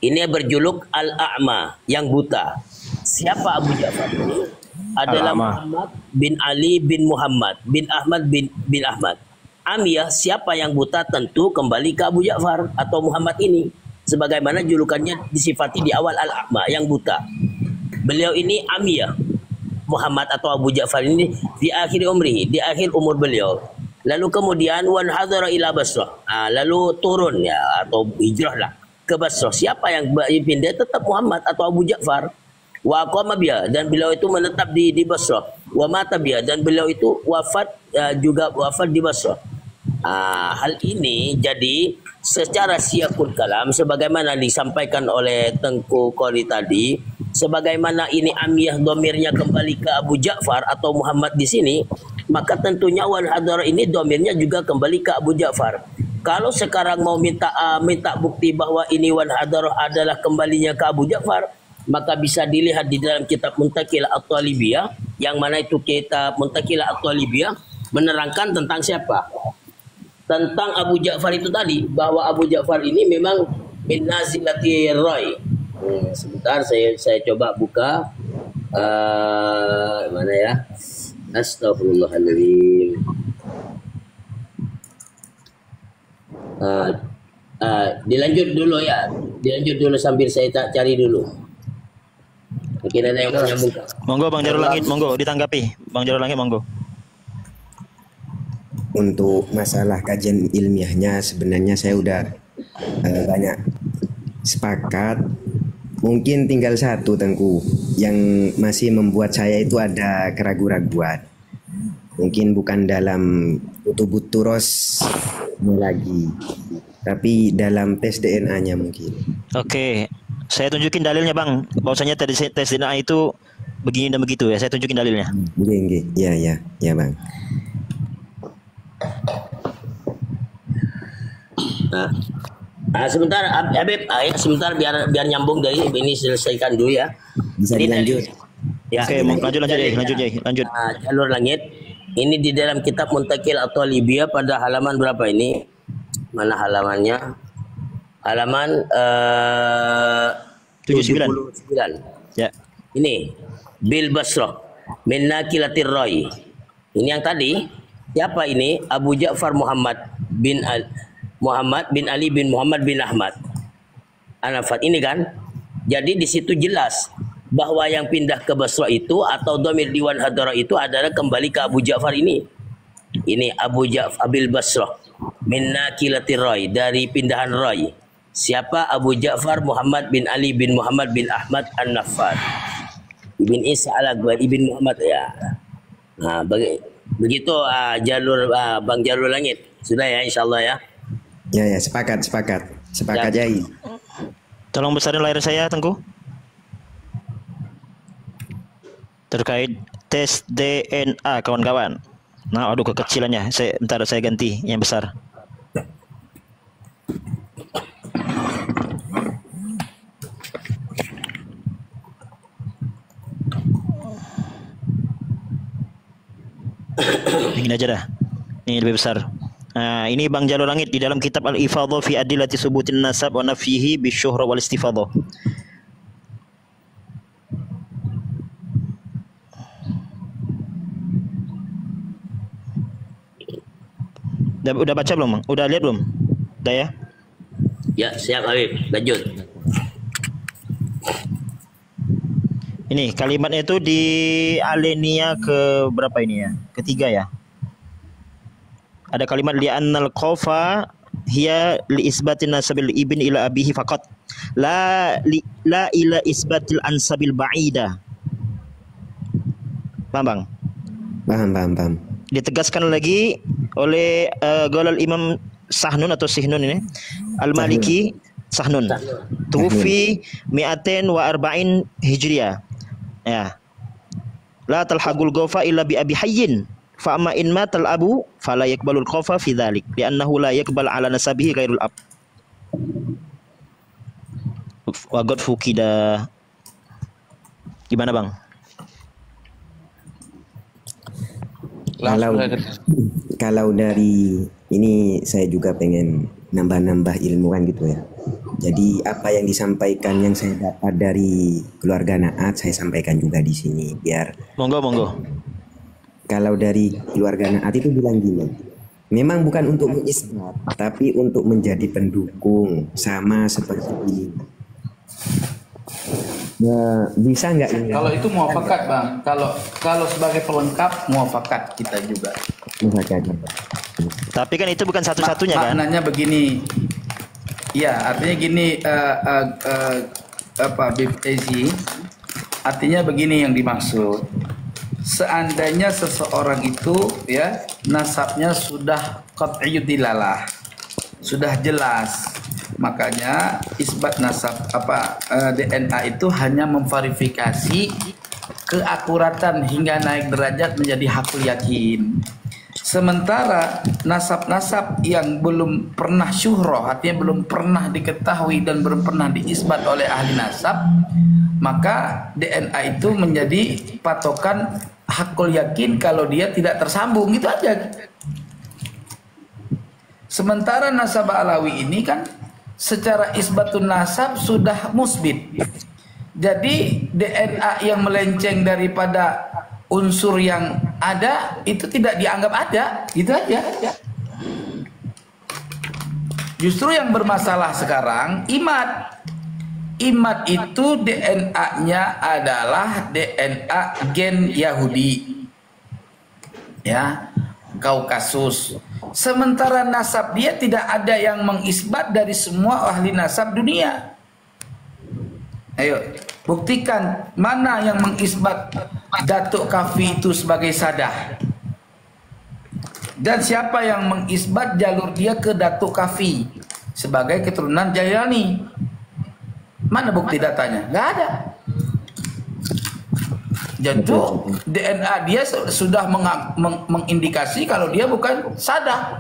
Ini berjuluk Al-A'ma, yang buta. Siapa Abu Ja'far ini? Adalah Muhammad bin Ali bin Muhammad bin Ahmad bin Ahmad. Amiyah, siapa yang buta, tentu kembali ke Abu Ja'far atau Muhammad ini. Sebagaimana julukannya disifati di awal Al-A'ma, yang buta. Beliau ini Amiyah. Muhammad atau Abu Ja'far ini di akhir umrihi, di akhir umur beliau. Lalu kemudian wan hadara ila Basrah. Lalu turun ya, atau hijrahlah ke Basrah. Siapa yang pindah? Tetap Muhammad atau Abu Ja'far. Wa aqama biha, dan beliau itu menetap di Basrah. Wa mata biha, dan beliau itu juga wafat di Basrah. Hal ini jadi secara siyakul kalam sebagaimana disampaikan oleh Tengku Qori tadi, sebagaimana ini amiyah domirnya kembali ke Abu Ja'far atau Muhammad di sini, maka tentunya wal hadara ini domirnya juga kembali ke Abu Ja'far. Kalau sekarang mau minta bukti bahwa ini wal hadara adalah kembalinya ke Abu Ja'far, maka bisa dilihat di dalam kitab Muntaqilah At-Talibiyah, yang mana itu kitab Muntaqilah At-Talibiyah menerangkan tentang siapa? Tentang Abu Ja'far itu tadi, bahwa Abu Ja'far ini memang min nazilati Roy. Sebentar saya coba buka mana ya? Astagfirullahaladzim. Dilanjut dulu ya. Dilanjut dulu sambil saya cari dulu. Mungkin ada yang mau nyambung. Monggo Bang Jarul Langit, monggo ditanggapi. Bang Jarul Langit, monggo. Untuk masalah kajian ilmiahnya sebenarnya saya udah banyak sepakat. Mungkin tinggal satu Tengku yang masih membuat saya itu ada keraguan-raguan. Mungkin bukan dalam tubuturos lagi, tapi dalam tes DNA-nya mungkin. Oke, saya tunjukin dalilnya Bang. Bahwasanya tes DNA itu begini dan begitu ya. Saya tunjukin dalilnya. Nggih. Ya Bang. Sebentar Habib, sebentar biar nyambung dari ini, selesaikan dulu ya. Bisa dilanjut. Ya. Oke, lanjut. Jalur langit. Ini di dalam kitab Muntaqilah At-Talibiyah pada halaman berapa ini? Mana halamannya? Halaman 79. Ya. Ini Bil Basrah min Naqilatir Rai. Ini yang tadi. Siapa ini? Abu Ja'far Muhammad bin Ali bin Muhammad bin Ahmad Anafat ini kan. Jadi di situ jelas bahwa yang pindah ke Basrah itu atau domir diwan hadara itu adalah kembali ke Abu Ja'far ini. Ini Abu Ja'far Abil Basrah min Naqilatir Rai, dari pindahan Rai. Siapa? Abu Ja'far Muhammad bin Ali bin Muhammad bin Ahmad An-Naffar Ibn Isa al-Aqbal Ibn Muhammad ya. Begitu jalur Bang Jalur Langit. Sudah ya insyaallah ya. Ya, sepakat ya. Yai. Tolong besarin layar saya Tengku. Terkait tes DNA kawan-kawan. Nah, aduh kekecilannya. Bentar saya ganti yang besar. Ini aja dah. Ini lebih besar. Nah, ini Bang Jalur Langit di dalam kitab Al-Ifadhah fi Adillati Subutin Nasab wa Nafyihi bisyuhra wal Istifadhah. Udah baca belum, Bang? Udah lihat belum? Udah ya? Ya, siap Habib. Lanjut. Ini kalimatnya itu di alinea ke berapa ini ya? Ketiga ya. Ada kalimat li annal qafa hiya li isbatin nasabil ibn ila abihi faqat la ila isbatil ansabil ba'ida. Paham Bang? Paham. Ditegaskan lagi oleh Golal Imam Sahnun atau Sihnun ini Al-Maliki Sahnun. Tufi mi'atin wa arba'in hijriyah. Ya. La talhaqul ghafa illa bi abi hayyin. Fa amma in matal abu fala yaqbalul khafa fi dzalik li'annahu la yaqbal ala nasabihi ghairul ab. Wa qad fukida. Gimana Bang? Langsung Kalau saja. kalau dari ini saya juga pengen nambah-nambah ilmu kan gitu ya. Jadi apa yang disampaikan yang saya dapat dari keluarga Naat saya sampaikan juga di sini biar Monggo. kalau dari keluarga Naat itu bilang gini, memang bukan untuk mengisbat, tapi untuk menjadi pendukung sama seperti ini. Ya, bisa nggak ini? Kalau itu muafakat bang, kalau sebagai pelengkap muafakat kita juga. Misalkan. Tapi kan itu bukan satu-satunya kan? Maknanya begini, ya artinya gini, Bib Ezi, artinya begini yang dimaksud. Seandainya seseorang itu ya nasabnya sudah qat'iyud dilalah, sudah jelas, makanya isbat nasab DNA itu hanya memverifikasi keakuratan hingga naik derajat menjadi hakul yakin. Sementara nasab-nasab yang belum pernah syuhroh, artinya belum pernah diketahui dan belum pernah diisbat oleh ahli nasab, maka DNA itu menjadi patokan hakul yakin kalau dia tidak tersambung, gitu aja. Sementara nasab alawi ini kan secara isbatun nasab sudah musbit. Jadi DNA yang melenceng daripada unsur yang ada itu tidak dianggap ada, gitu aja. Justru yang bermasalah sekarang imat. Imat itu DNA-nya adalah DNA gen Yahudi, ya, Kaukasus. Sementara nasab dia tidak ada yang mengisbat dari semua ahli nasab dunia. Ayo, buktikan mana yang mengisbat Datuk Kafi itu sebagai sadah. Dan siapa yang mengisbat jalur dia ke Datuk Kafi sebagai keturunan Jailani? Mana bukti datanya? Nggak ada. Jadi DNA dia sudah mengindikasi kalau dia bukan sadah,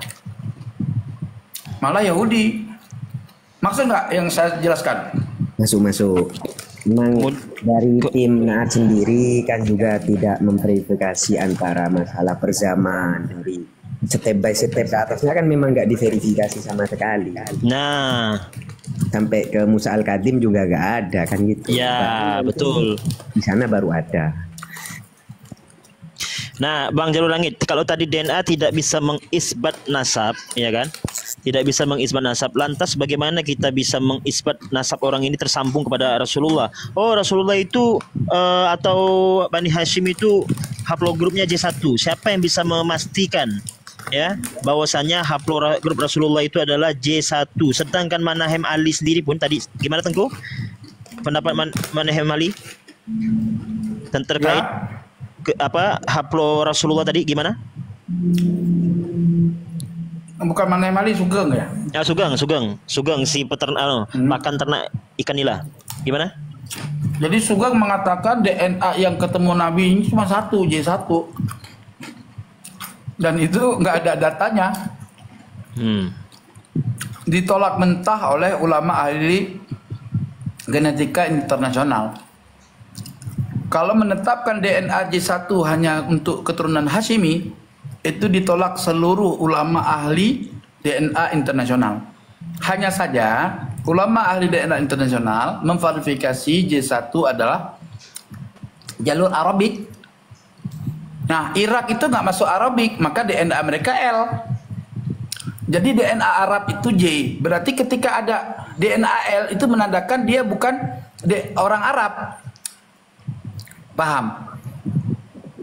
malah Yahudi. Maksud nggak yang saya jelaskan? Masuk. Memang dari tim Naat sendiri kan juga tidak memverifikasi antara masalah perzaman dari step by step ke atasnya kan memang nggak diverifikasi sama sekali. Nah, Sampai ke Musa Al-Kadim juga nggak ada kan gitu. ya betul. Di sana baru ada. Nah, Bang Jalur Langit, kalau tadi DNA tidak bisa mengisbat nasab, ya kan? Tidak bisa mengisbat nasab. Lantas bagaimana kita bisa mengisbat nasab orang ini tersambung kepada Rasulullah? Oh, Rasulullah itu atau Bani Hashim itu haplogrupnya J1. Siapa yang bisa memastikan ya bahwasanya haplogrup Rasulullah itu adalah J1? Sedangkan Manahem Ali sendiri pun tadi gimana Tengku? Pendapat Manahem Ali dan terkait haplo Rasulullah tadi gimana? Bukan Manahem Ali, Sugeng ya? Ya, Sugeng si peternak makan ternak ikan nila. Gimana? Jadi Sugeng mengatakan DNA yang ketemu Nabi ini cuma satu, J1. Dan itu nggak ada datanya. Ditolak mentah oleh ulama ahli genetika internasional. Kalau menetapkan DNA J1 hanya untuk keturunan Hashimi, itu ditolak seluruh ulama ahli DNA internasional. Hanya saja ulama ahli DNA internasional memverifikasi J1 adalah jalur Arabik. Nah, Irak itu nggak masuk Arabik, maka DNA mereka L. Jadi DNA Arab itu J. Berarti ketika ada DNA L itu menandakan dia bukan orang Arab. Paham?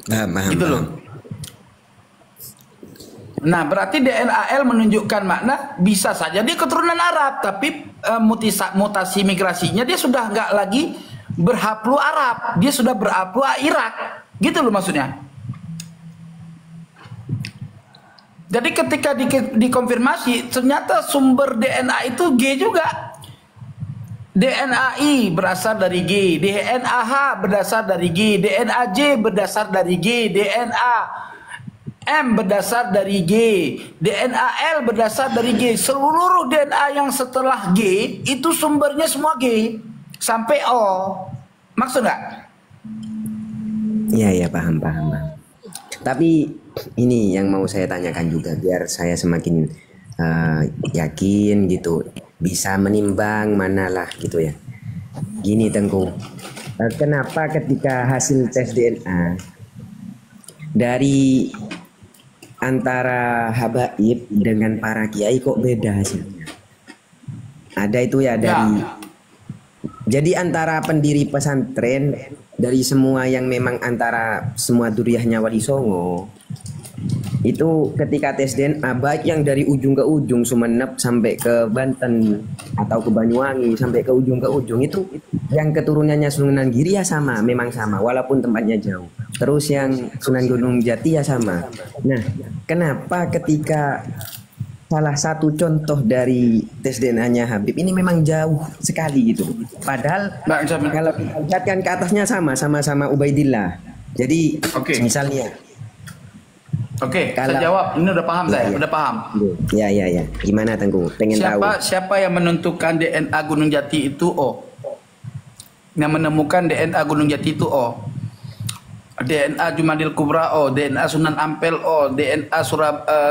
Paham. Gitu loh. Nah, berarti DNA L menunjukkan makna bisa saja dia keturunan Arab, tapi mutasi migrasinya dia sudah nggak lagi berhaplu Arab, dia sudah berhaplu Irak. Gitu loh maksudnya. Jadi ketika dikonfirmasi ternyata sumber DNA itu G juga. DNA I berasal dari G, DNA H berasal dari G, DNA J berasal dari G, DNA M berasal dari G, DNA L berasal dari G. Seluruh DNA yang setelah G itu sumbernya semua G sampai O. Maksud nggak? Iya, paham. Tapi ini yang mau saya tanyakan juga biar saya semakin yakin gitu, bisa menimbang manalah gitu ya. Gini Tengku, kenapa ketika hasil tes DNA dari antara habaib dengan para kiai kok beda hasilnya? Ada itu ya dari jadi antara pendiri pesantren dari semua yang memang antara semua duriahnya Wali Songo itu ketika tes DNA baik yang dari ujung ke ujung Sumeneb sampai ke Banten atau ke Banyuwangi sampai ke ujung itu yang keturunannya Sunan Giri ya sama, memang sama walaupun tempatnya jauh. Terus yang Sunan Gunung Jati ya sama. Nah, kenapa ketika salah satu contoh dari tes DNA-nya Habib ini memang jauh sekali gitu. Padahal kalau kita lihat kan ke atasnya sama-sama Ubaidillah. Jadi misalnya saya jawab. Ini udah paham saya, udah paham. Ya. Gimana Tengku? Pengen tahu. Siapa yang menentukan DNA Gunung Jati itu O? Yang menemukan DNA Gunung Jati itu O. DNA Jumadil Kubra O, DNA Sunan Ampel O, DNA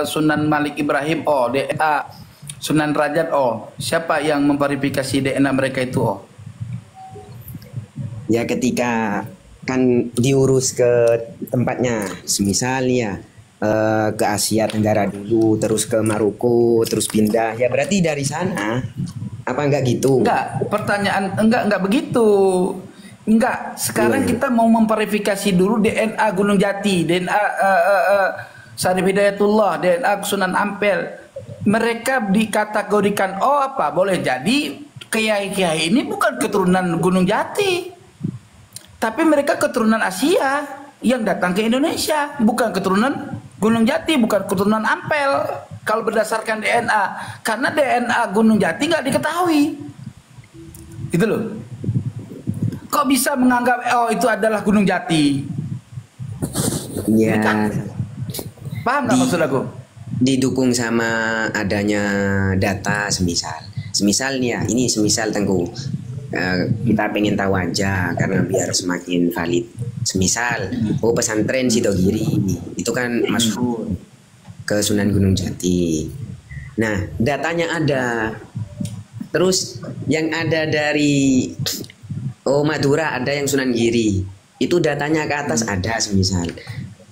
Sunan Malik Ibrahim O, DNA Sunan Rajat O. Siapa yang memverifikasi DNA mereka itu O? Ya ketika kan diurus ke tempatnya, semisal ya ke Asia Tenggara dulu, terus ke Maroko, terus pindah. Ya berarti dari sana. Apa enggak gitu? Enggak, pertanyaan enggak begitu. Enggak, sekarang kita mau memverifikasi dulu DNA Gunung Jati, DNA Syarif Hidayatullah, DNA Sunan Ampel. Mereka dikategorikan apa? Boleh jadi kiai-kiai ini bukan keturunan Gunung Jati. Tapi mereka keturunan Asia yang datang ke Indonesia, bukan keturunan Gunung Jati, bukan keturunan Ampel. Kalau berdasarkan DNA, karena DNA Gunung Jati nggak diketahui. Gitu loh. Kok bisa menganggap itu adalah Gunung Jati? Ya. Paham nggak maksud aku? Didukung sama adanya data semisalnya ini semisal Tengku kita pengen tahu aja karena biar semakin valid. Semisal pesantren Sidogiri itu kan masuk ke Sunan Gunung Jati. Nah datanya ada. Terus yang ada dari Madura ada yang Sunan Giri. Itu datanya ke atas ada semisal.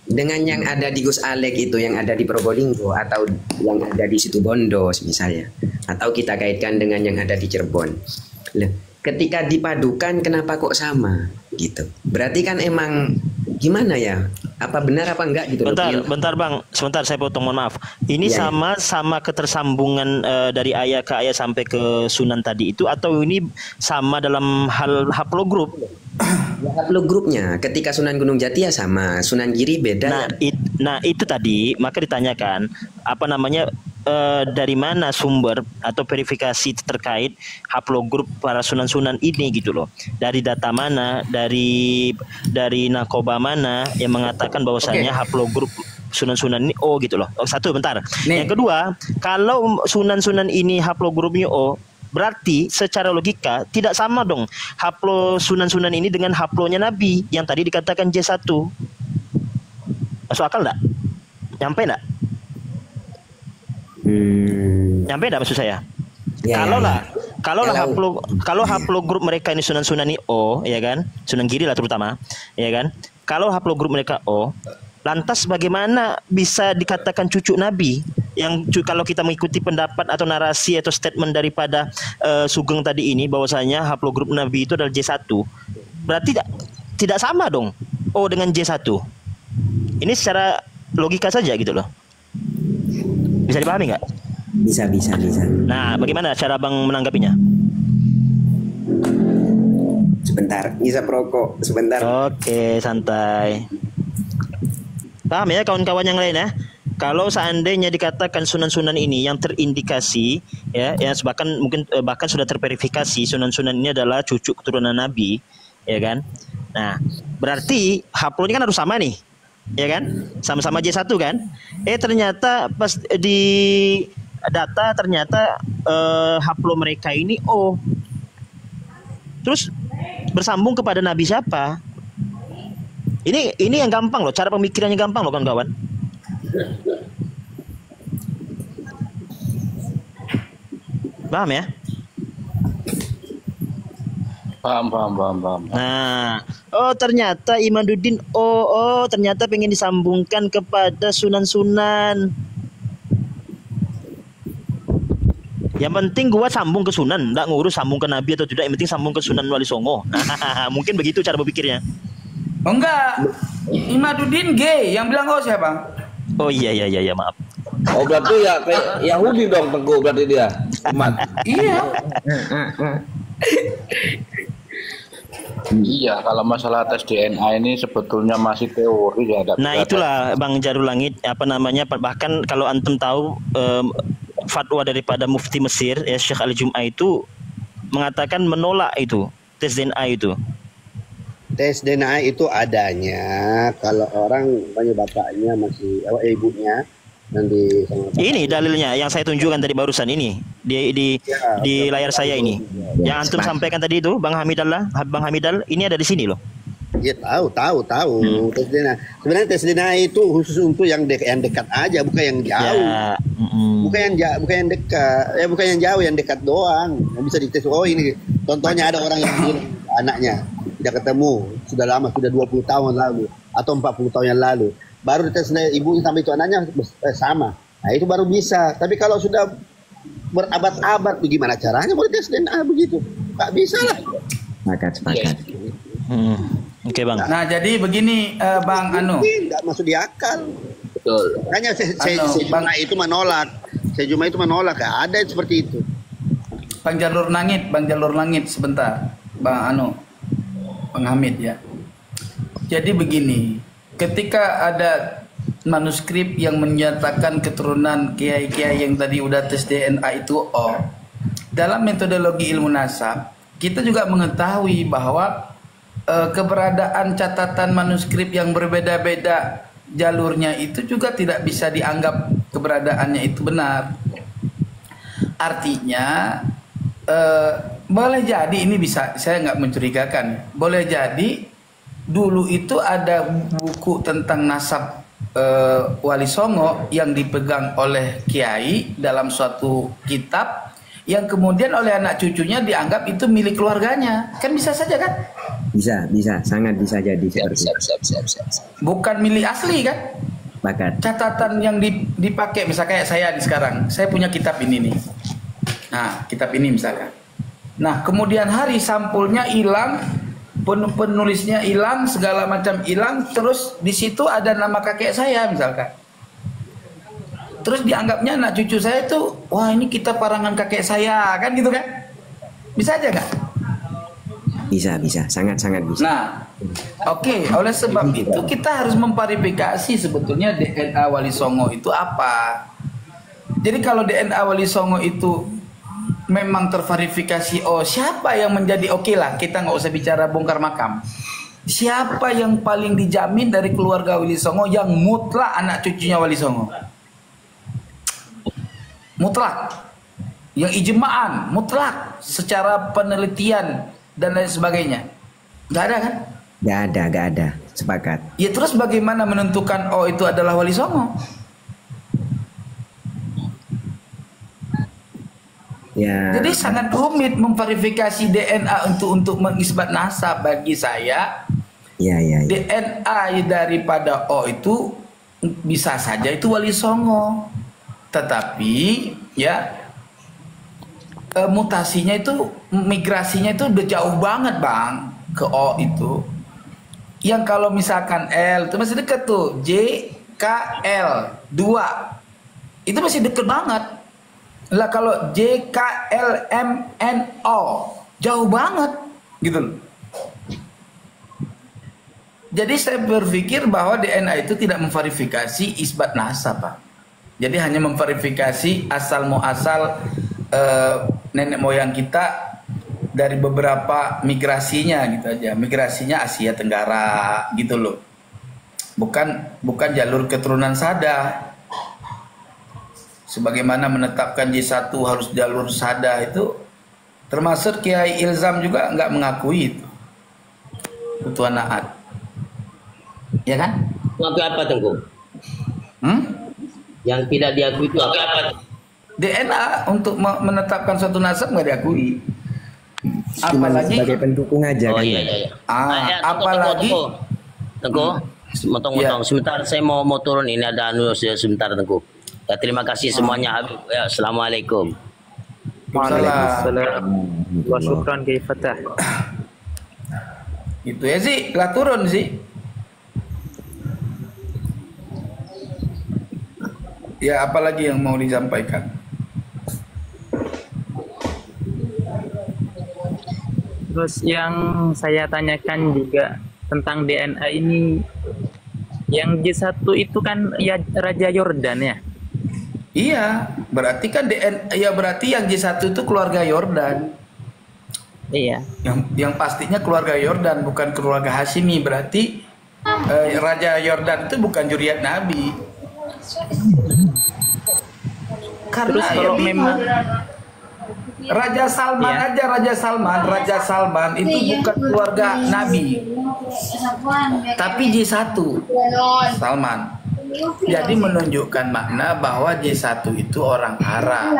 Dengan yang ada di Gus Alek itu yang ada di Probolinggo atau yang ada di Situbondo misalnya. Atau kita kaitkan dengan yang ada di Cirebon. Ketika dipadukan kenapa kok sama gitu. Berarti kan emang gimana ya? Apa benar apa enggak gitu. Bentar Bang, sebentar saya potong, mohon maaf. Ini sama ketersambungan dari ayah ke ayah sampai ke Sunan tadi itu atau ini sama dalam hal haplogrup? Haplogrupnya ketika Sunan Gunung Jati ya sama, Sunan Giri beda. Nah itu tadi maka ditanyakan apa namanya dari mana sumber atau verifikasi terkait haplogrup para sunan-sunan ini gitu loh. Dari data mana, dari nakoba mana yang mengatakan bahwasanya haplogrup sunan-sunan ini O gitu loh. Satu bentar. Yang kedua, kalau sunan-sunan ini haplogrupnya O, berarti secara logika tidak sama dong haplo sunan-sunan ini dengan haplonya Nabi yang tadi dikatakan J1. Masuk akal enggak? Nyampe enggak? Nyampe enggak maksud saya? Kalau haplogrup mereka ini sunan-sunan ini O, ya kan? Sunan Giri lah terutama, ya kan? Kalau haplogrup mereka O, lantas bagaimana bisa dikatakan cucu Nabi? Yang kalau kita mengikuti pendapat atau narasi atau statement daripada Sugeng tadi ini bahwasanya haplogrup Nabi itu adalah J1. Berarti tidak sama dong O dengan J1. Ini secara logika saja gitu loh. Bisa dipahami nggak? Bisa. Nah, bagaimana cara Bang menanggapinya? Sebentar, bisa perokok sebentar. Oke, santai. Paham ya kawan-kawan yang lain ya? Kalau seandainya dikatakan sunan-sunan ini yang terindikasi ya bahkan sudah terverifikasi sunan-sunan ini adalah cucu keturunan Nabi, ya kan? Nah, berarti haplo ini kan harus sama nih. Ya kan? Sama-sama J1 kan? Ternyata pas di data ternyata haplo mereka ini O. Terus bersambung kepada Nabi siapa? Ini yang gampang loh, cara pemikirannya gampang loh kawan-kawan. Paham ya? Paham. Nah, oh ternyata Imaduddin, ternyata pengen disambungkan kepada sunan-sunan. Yang penting gua sambung ke sunan, nggak ngurus sambung ke nabi atau tidak. Yang penting sambung ke Sunan Wali Songo. Mungkin begitu cara berpikirnya. Oh enggak, Imaduddin gay, yang bilang oh siapa? Oh iya maaf. Oh berarti ya kayak Yahudi dong Tengku berarti dia. Iman. Iya. Iya, kalau masalah tes DNA ini sebetulnya masih teori ya. Nah itulah Bang Jarul Langit, apa namanya, bahkan kalau antum tahu fatwa daripada Mufti Mesir ya Syekh Ali Jum'ah itu mengatakan menolak itu tes DNA itu. Tes DNA itu adanya kalau orang bapaknya masih ibunya nanti sama ini dalilnya yang saya tunjukkan tadi barusan ini di layar saya ini. Yang antum sampaikan tadi itu Bang Hamidal ini ada di sini loh. Ya tahu. Tes DNA. Sebenarnya tes DNA itu khusus untuk yang dekat aja, bukan yang jauh. Ya, bukan yang dekat. Bukan yang jauh, yang dekat doang. Yang bisa dites. Oh ini contohnya ada orang yang bilang anaknya tidak ketemu sudah lama, sudah 20 tahun lalu atau 40 tahun yang lalu. Baru dites ibunya sampai itu anaknya sama. Nah, itu baru bisa. Tapi kalau sudah berabad-abad bagaimana caranya boleh tes DNA begitu? Nggak bisa lah. Sepakat. Oke Bang. Nah jadi begini Bang Anu. Nggak masuk di akal. Betul. Hanya Sejumlah itu menolak. Sejumlah itu menolak. Nggak ada seperti itu. Bang Jalur Langit sebentar. Bang Hamid ya. Jadi begini, ketika ada manuskrip yang menyatakan keturunan kiai-kiai yang tadi udah tes DNA itu dalam metodologi ilmu nasab, kita juga mengetahui bahwa keberadaan catatan manuskrip yang berbeda-beda jalurnya itu juga tidak bisa dianggap keberadaannya itu benar. Artinya boleh jadi ini bisa, saya nggak mencurigakan, boleh jadi dulu itu ada buku tentang nasab Wali Songo yang dipegang oleh kiai dalam suatu kitab yang kemudian oleh anak cucunya dianggap itu milik keluarganya, kan bisa saja kan? Bisa, sangat bisa jadi seperti itu. Bukan milik asli kan? Sepakat. Catatan yang dipakai, misalnya kayak saya sekarang, saya punya kitab ini nih. Nah, kitab ini misalkan. Nah, kemudian hari sampulnya hilang, penulisnya hilang, segala macam hilang, terus di situ ada nama kakek saya misalkan. Terus dianggapnya anak cucu saya itu, wah ini kitab parangan kakek saya, kan gitu kan? Bisa aja nggak? Bisa, sangat bisa. Nah, oke, oleh sebab itu kita harus memverifikasi sebetulnya DNA Wali Songo itu apa. Jadi kalau DNA Wali Songo itu memang terverifikasi, siapa yang menjadi lah, kita nggak usah bicara bongkar makam. Siapa yang paling dijamin dari keluarga Wali Songo yang mutlak anak cucunya Wali Songo? Mutlak, yang ijma'an, mutlak secara penelitian dan lain sebagainya. Nggak ada kan? Nggak ada, sepakat. Ya terus bagaimana menentukan itu adalah Wali Songo? Ya. Jadi sangat rumit memverifikasi DNA untuk mengisbat nasab bagi saya. Ya. DNA daripada itu bisa saja itu Wali Songo. Tetapi ya mutasinya itu, migrasinya itu udah jauh banget Bang ke O itu. Yang kalau misalkan L itu masih dekat tuh, J, K, L 2 itu masih deket banget. Lah kalau J, K, L, M, N, O jauh banget gitu loh. Jadi saya berpikir bahwa DNA itu tidak memverifikasi isbat nasab Pak. Jadi hanya memverifikasi asal muasal nenek moyang kita dari beberapa migrasinya gitu aja. Migrasinya Asia Tenggara gitu loh. Bukan jalur keturunan sada. Sebagaimana menetapkan J1 harus jalur sada itu, termasuk Kiai Ilzam juga nggak mengakui itu. Ketua Naat. Ya kan? Mengakui apa Tengku? Yang tidak diakui itu apa? DNA untuk menetapkan suatu nasab nggak diakui. Cuma Apalagi sebagai pendukung aja Oh kan. iya iya. Ya, apalagi Tengku, motong-motong. Ya. Sebentar saya mau turun ini ada sebentar Tengku. Ya, terima kasih semuanya Habib. Ya, assalamualaikum. Waalaikumsalam. Wa syukran kaifatah. Itu ya sih, lah turun sih. Ya apalagi yang mau disampaikan? Terus yang saya tanyakan juga tentang DNA ini, yang J1 itu kan ya Raja Yordan ya? Iya, berarti kan DNA, ya berarti yang J1 itu keluarga Yordan. Iya. Yang pastinya keluarga Yordan, bukan keluarga Hashimi. Berarti Raja Yordan itu bukan zuriat Nabi. Karena Terus kalau memang Raja Salman Iya. aja, Raja Salman itu bukan keluarga Nabi, tapi J1 Salman. Jadi menunjukkan makna bahwa J1 itu orang Arab,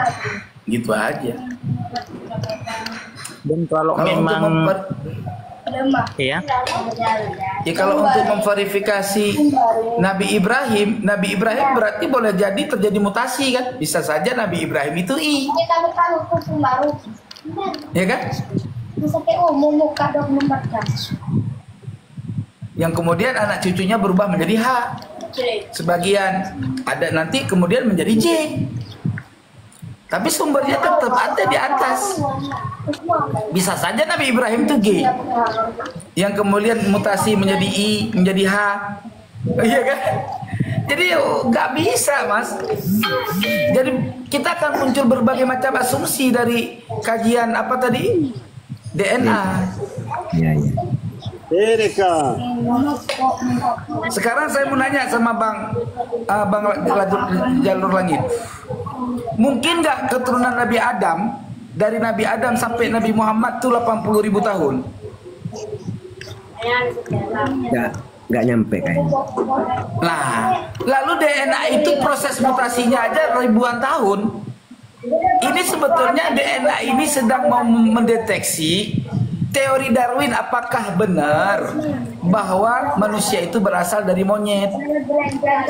gitu aja. dan kalau memang iya, Ya kalau untuk memverifikasi Nabi Ibrahim berarti boleh jadi terjadi mutasi kan? Bisa saja Nabi Ibrahim itu I, ya kan? Yang kemudian anak cucunya berubah menjadi H. Sebagian ada nanti kemudian menjadi J. Tapi sumbernya tetap ada di atas. Bisa saja Nabi Ibrahim itu G, yang kemudian mutasi menjadi I, menjadi H, iya kan? Jadi nggak bisa, Mas. Jadi kita akan muncul berbagai macam asumsi dari kajian apa tadi? DNA. Iya, iya. Sekarang saya mau nanya sama Bang Jalur Langit. Mungkin nggak keturunan Nabi Adam, dari Nabi Adam sampai Nabi Muhammad tuh 80.000 tahun? Nggak nyampe kayaknya. Nah, lalu DNA itu proses mutasinya aja ribuan tahun. Ini sebetulnya DNA ini sedang mau mendeteksi teori Darwin, apakah benar bahwa manusia itu berasal dari monyet.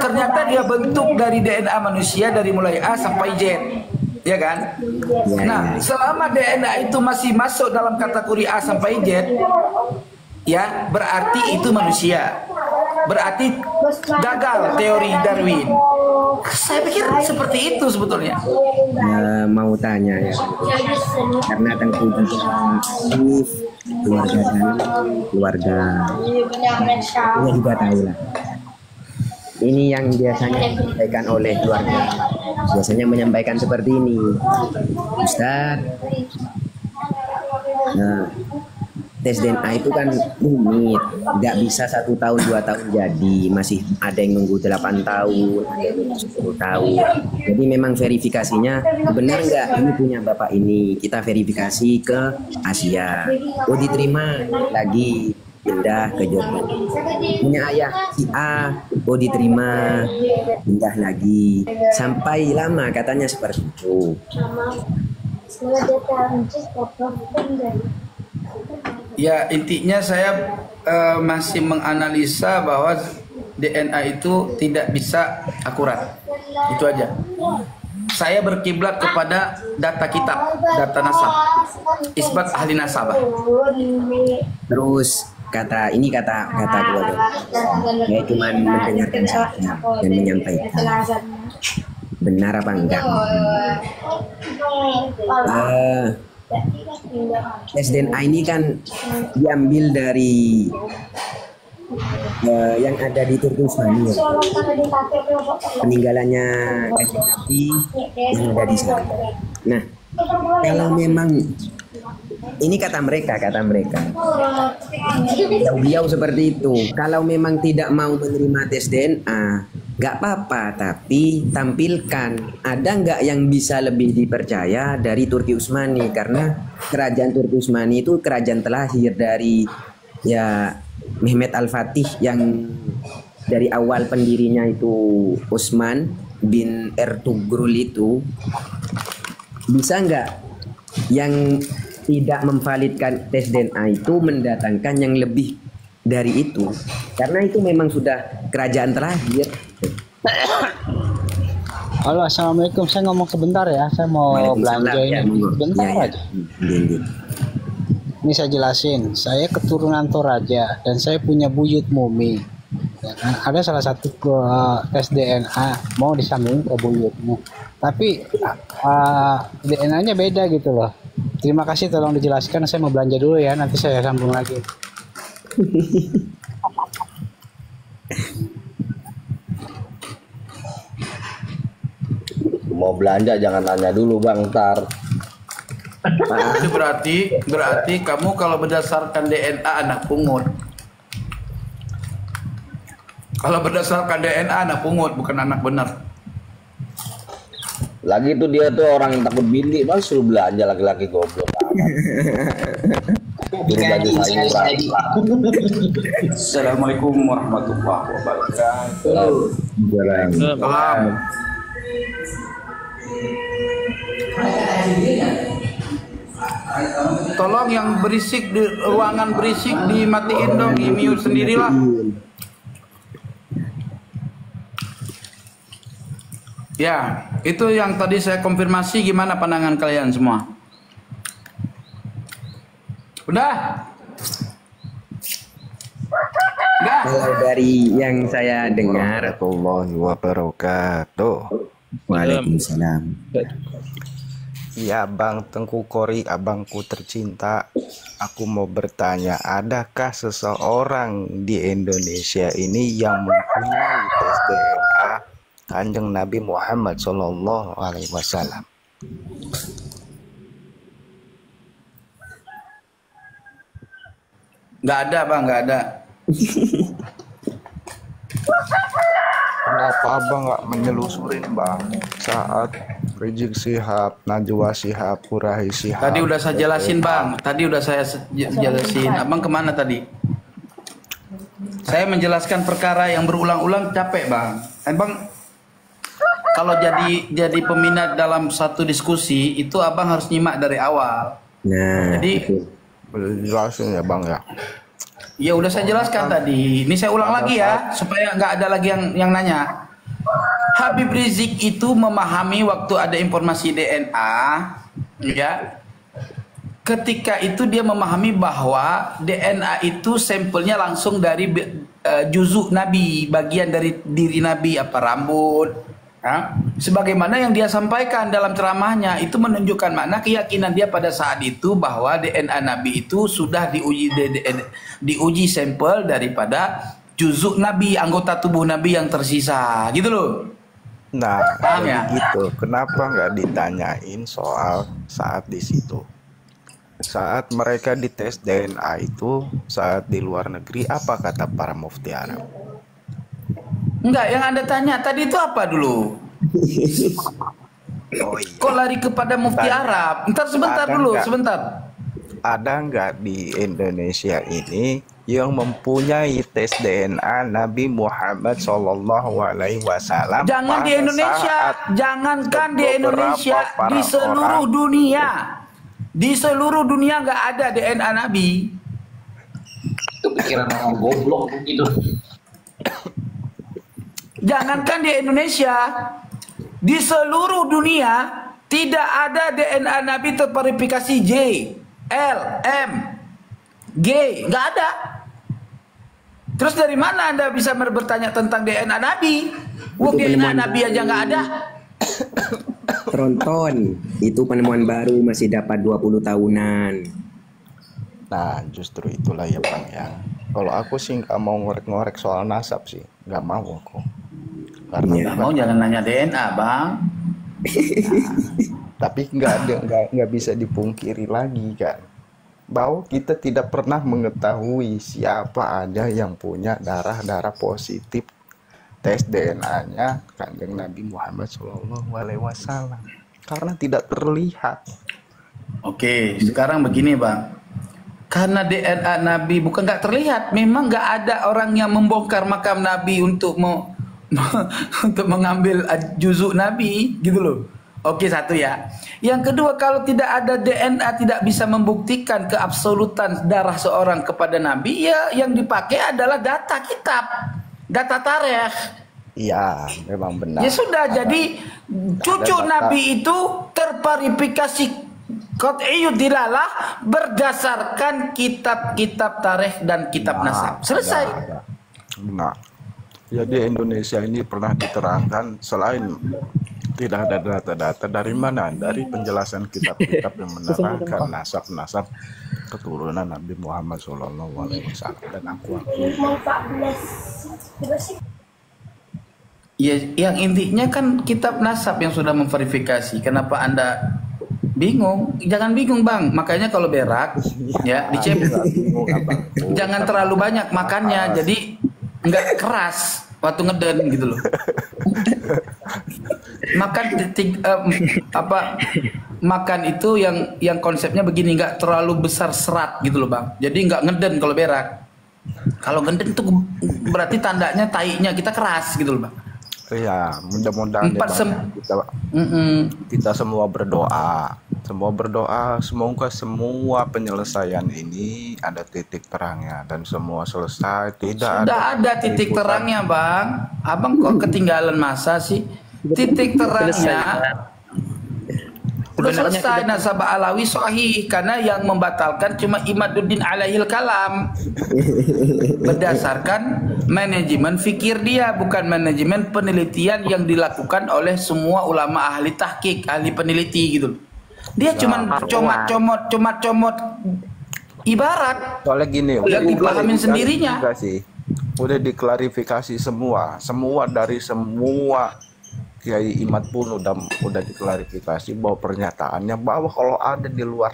Ternyata dia bentuk dari DNA manusia dari mulai A sampai Z, ya kan? Nah, selama DNA itu masih masuk dalam kategori A sampai Z, ya berarti itu manusia. Berarti gagal teori Darwin. Saya pikir seperti itu sebetulnya. Mau tanya ya, karena Tengku juga aktif, keluarga ya juga tahu lah. Ini yang biasanya disampaikan oleh keluarga, biasanya menyampaikan seperti ini, Ustaz. Nah, tes DNA itu kan rumit, nggak bisa 1 tahun 2 tahun jadi, masih ada yang nunggu 8 tahun, ada yang nunggu 10 tahun. Jadi memang verifikasinya benar nggak ini punya bapak ini, kita verifikasi ke Asia, oh diterima lagi, pindah ke Jordan. Punya ayah si A, oh diterima, pindah lagi, sampai lama katanya seperti itu. Ya intinya saya masih menganalisa bahwa DNA itu tidak bisa akurat. Itu aja. Saya berkiblat kepada data kitab, data nasab, isbat ahli nasabah. Terus kata keluarga, saya cuma mendengarkan saja dan menyampaikan. Benar apa enggak? Tes DNA ini kan diambil dari yang ada di Turki Usmani, peninggalannya Kanjeng Nabi yang ada di sana. Nah, kalau memang ini kata mereka, beliau seperti itu. Kalau memang tidak mau menerima tes DNA, nggak apa-apa, tapi tampilkan ada nggak yang bisa lebih dipercaya dari Turki Usmani, karena kerajaan Turki Usmani itu kerajaan terlahir dari ya Mehmet Al-Fatih, yang dari awal pendirinya itu Utsman, bin Ertugrul itu bisa nggak yang tidak memvalidkan tes DNA itu mendatangkan yang lebih dari itu, karena itu memang sudah kerajaan terakhir. Halo, assalamualaikum. Saya ngomong sebentar ya. Saya mau belanja ini. Sebentar aja. Ini saya jelasin. Saya keturunan Toraja dan saya punya buyut Mumi. Ya kan? Ada salah satu tes DNA mau disambung ke buyutmu, tapi DNA-nya beda gitu loh. Terima kasih, tolong dijelaskan. Saya mau belanja dulu ya. Nanti saya sambung lagi. Mau belanja jangan nanya dulu bang, ntar. Itu berarti kamu kalau berdasarkan DNA anak pungut. Kalau berdasarkan DNA anak pungut, bukan anak benar. Lagi tuh dia tuh orang yang takut bini, bang suruh belanja laki-laki goblok. Assalamualaikum warahmatullahi wabarakatuh. Tolong yang berisik di ruangan berisik dimatiin dong, di-mute sendirilah. Ya, itu yang tadi saya konfirmasi. Gimana pandangan kalian semua? Udah? Udah? Kalau dari yang saya dengar, warahmatullahi wabarakatuh. Waalaikumsalam. Ya Bang Tengku Kori, abangku tercinta, aku mau bertanya, adakah seseorang di Indonesia ini yang mempunyai tes DNA Kanjeng Nabi Muhammad Sallallahu Alaihi Wasallam? Nggak ada bang, nggak ada. Kenapa abang nggak menyelusurin bang saat Rizik Syihab, Najwa Syihab, Purahi Syihab? Tadi udah saya jelasin bang, tadi udah saya jelasin. Abang kemana tadi? Saya menjelaskan perkara yang berulang-ulang capek bang. Abang kalau jadi peminat dalam satu diskusi itu abang harus nyimak dari awal. Nah, jadi jelasin ya bang ya. Ya udah saya jelaskan tadi. Ini saya ulang lagi ya supaya nggak ada lagi yang nanya. Habib Rizik itu memahami waktu ada informasi DNA, ya. Ketika itu dia memahami bahwa DNA itu sampelnya langsung dari juzuk Nabi, bagian dari diri Nabi, apa rambut. Ya. Sebagaimana yang dia sampaikan dalam ceramahnya itu menunjukkan mana keyakinan dia pada saat itu bahwa DNA Nabi itu sudah diuji sampel daripada juzuk Nabi, anggota tubuh Nabi yang tersisa, gitu loh. Nah, paham ya? Gitu. Kenapa nggak ditanyain soal saat di situ? Saat mereka dites DNA itu saat di luar negeri, apa kata para mufti Arab? Enggak, yang Anda tanya tadi itu apa dulu? Oh, iya. Kok lari kepada mufti Arab? Ntar sebentar dulu, sebentar. Ada nggak di Indonesia ini yang mempunyai tes DNA Nabi Muhammad Sallallahu Alaihi Wasallam? Jangan di Indonesia, jangankan di Indonesia, di seluruh dunia. Di seluruh dunia nggak ada DNA Nabi. Itu pikiran orang goblok gitu. Jangankan di Indonesia, di seluruh dunia tidak ada DNA Nabi terverifikasi J, L, M, G, nggak ada. Terus dari mana Anda bisa bertanya tentang DNA Nabi? Wah, DNA Nabi aja nggak ada. Tronton, itu penemuan baru masih dapat 20 tahunan. Nah, justru itulah ya Bang ya. Kalau aku sih nggak mau ngorek-ngorek soal nasab sih, nggak mau aku. Karena mau jangan nanya DNA bang. Tapi nggak bisa dipungkiri lagi kan, bahwa kita tidak pernah mengetahui siapa aja yang punya darah positif tes DNA-nya Kanjeng Nabi Muhammad SAW karena tidak terlihat. Oke, sekarang begini bang, karena DNA Nabi bukan nggak terlihat, memang nggak ada orang yang membongkar makam Nabi untuk untuk mengambil juzuk Nabi gitu loh. Oke, satu ya. Yang kedua, kalau tidak ada DNA tidak bisa membuktikan keabsolutan darah seorang kepada Nabi, ya yang dipakai adalah data kitab, data tarikh. Iya, memang benar. Ya sudah, jadi cucu Nabi itu terverifikasi qat'iyud dilalah berdasarkan kitab-kitab tarikh dan kitab nasab. Selesai. Benar. Jadi Indonesia ini pernah diterangkan selain tidak ada data-data dari mana? Dari penjelasan kitab-kitab yang menerangkan nasab-nasab keturunan Nabi Muhammad SAW dan aku. Ya, yang intinya kan kitab nasab yang sudah memverifikasi. Kenapa Anda bingung? Jangan bingung, Bang. Makanya kalau berak ya dicebok. Jangan terlalu banyak makannya, jadi nggak keras waktu ngeden gitu loh. Makan makan itu yang konsepnya begini, nggak terlalu besar serat gitu loh, Bang. Jadi nggak ngeden kalau berak. Kalau ngeden itu berarti tandanya tainya kita keras gitu loh, Bang. Iya, mudah-mudahan kita semua berdoa. Semoga semua penyelesaian ini ada titik terangnya dan semua selesai. Sudah ada titik terangnya, Bang. Abang kok ketinggalan masa sih? Titik terangnya udah selesai. Nasab Alawi sahih karena yang membatalkan cuma Imaduddin alaihil kalam berdasarkan manajemen fikir dia, bukan manajemen penelitian yang dilakukan oleh semua ulama ahli tahqiq, ahli peneliti gitu. Dia cuma comot ibarat. Soalnya gini, yang dipahamin sendirinya. Udah diklarifikasi semua dari semua Kiai Imad pun udah diklarifikasi bahwa pernyataannya bahwa kalau ada di luar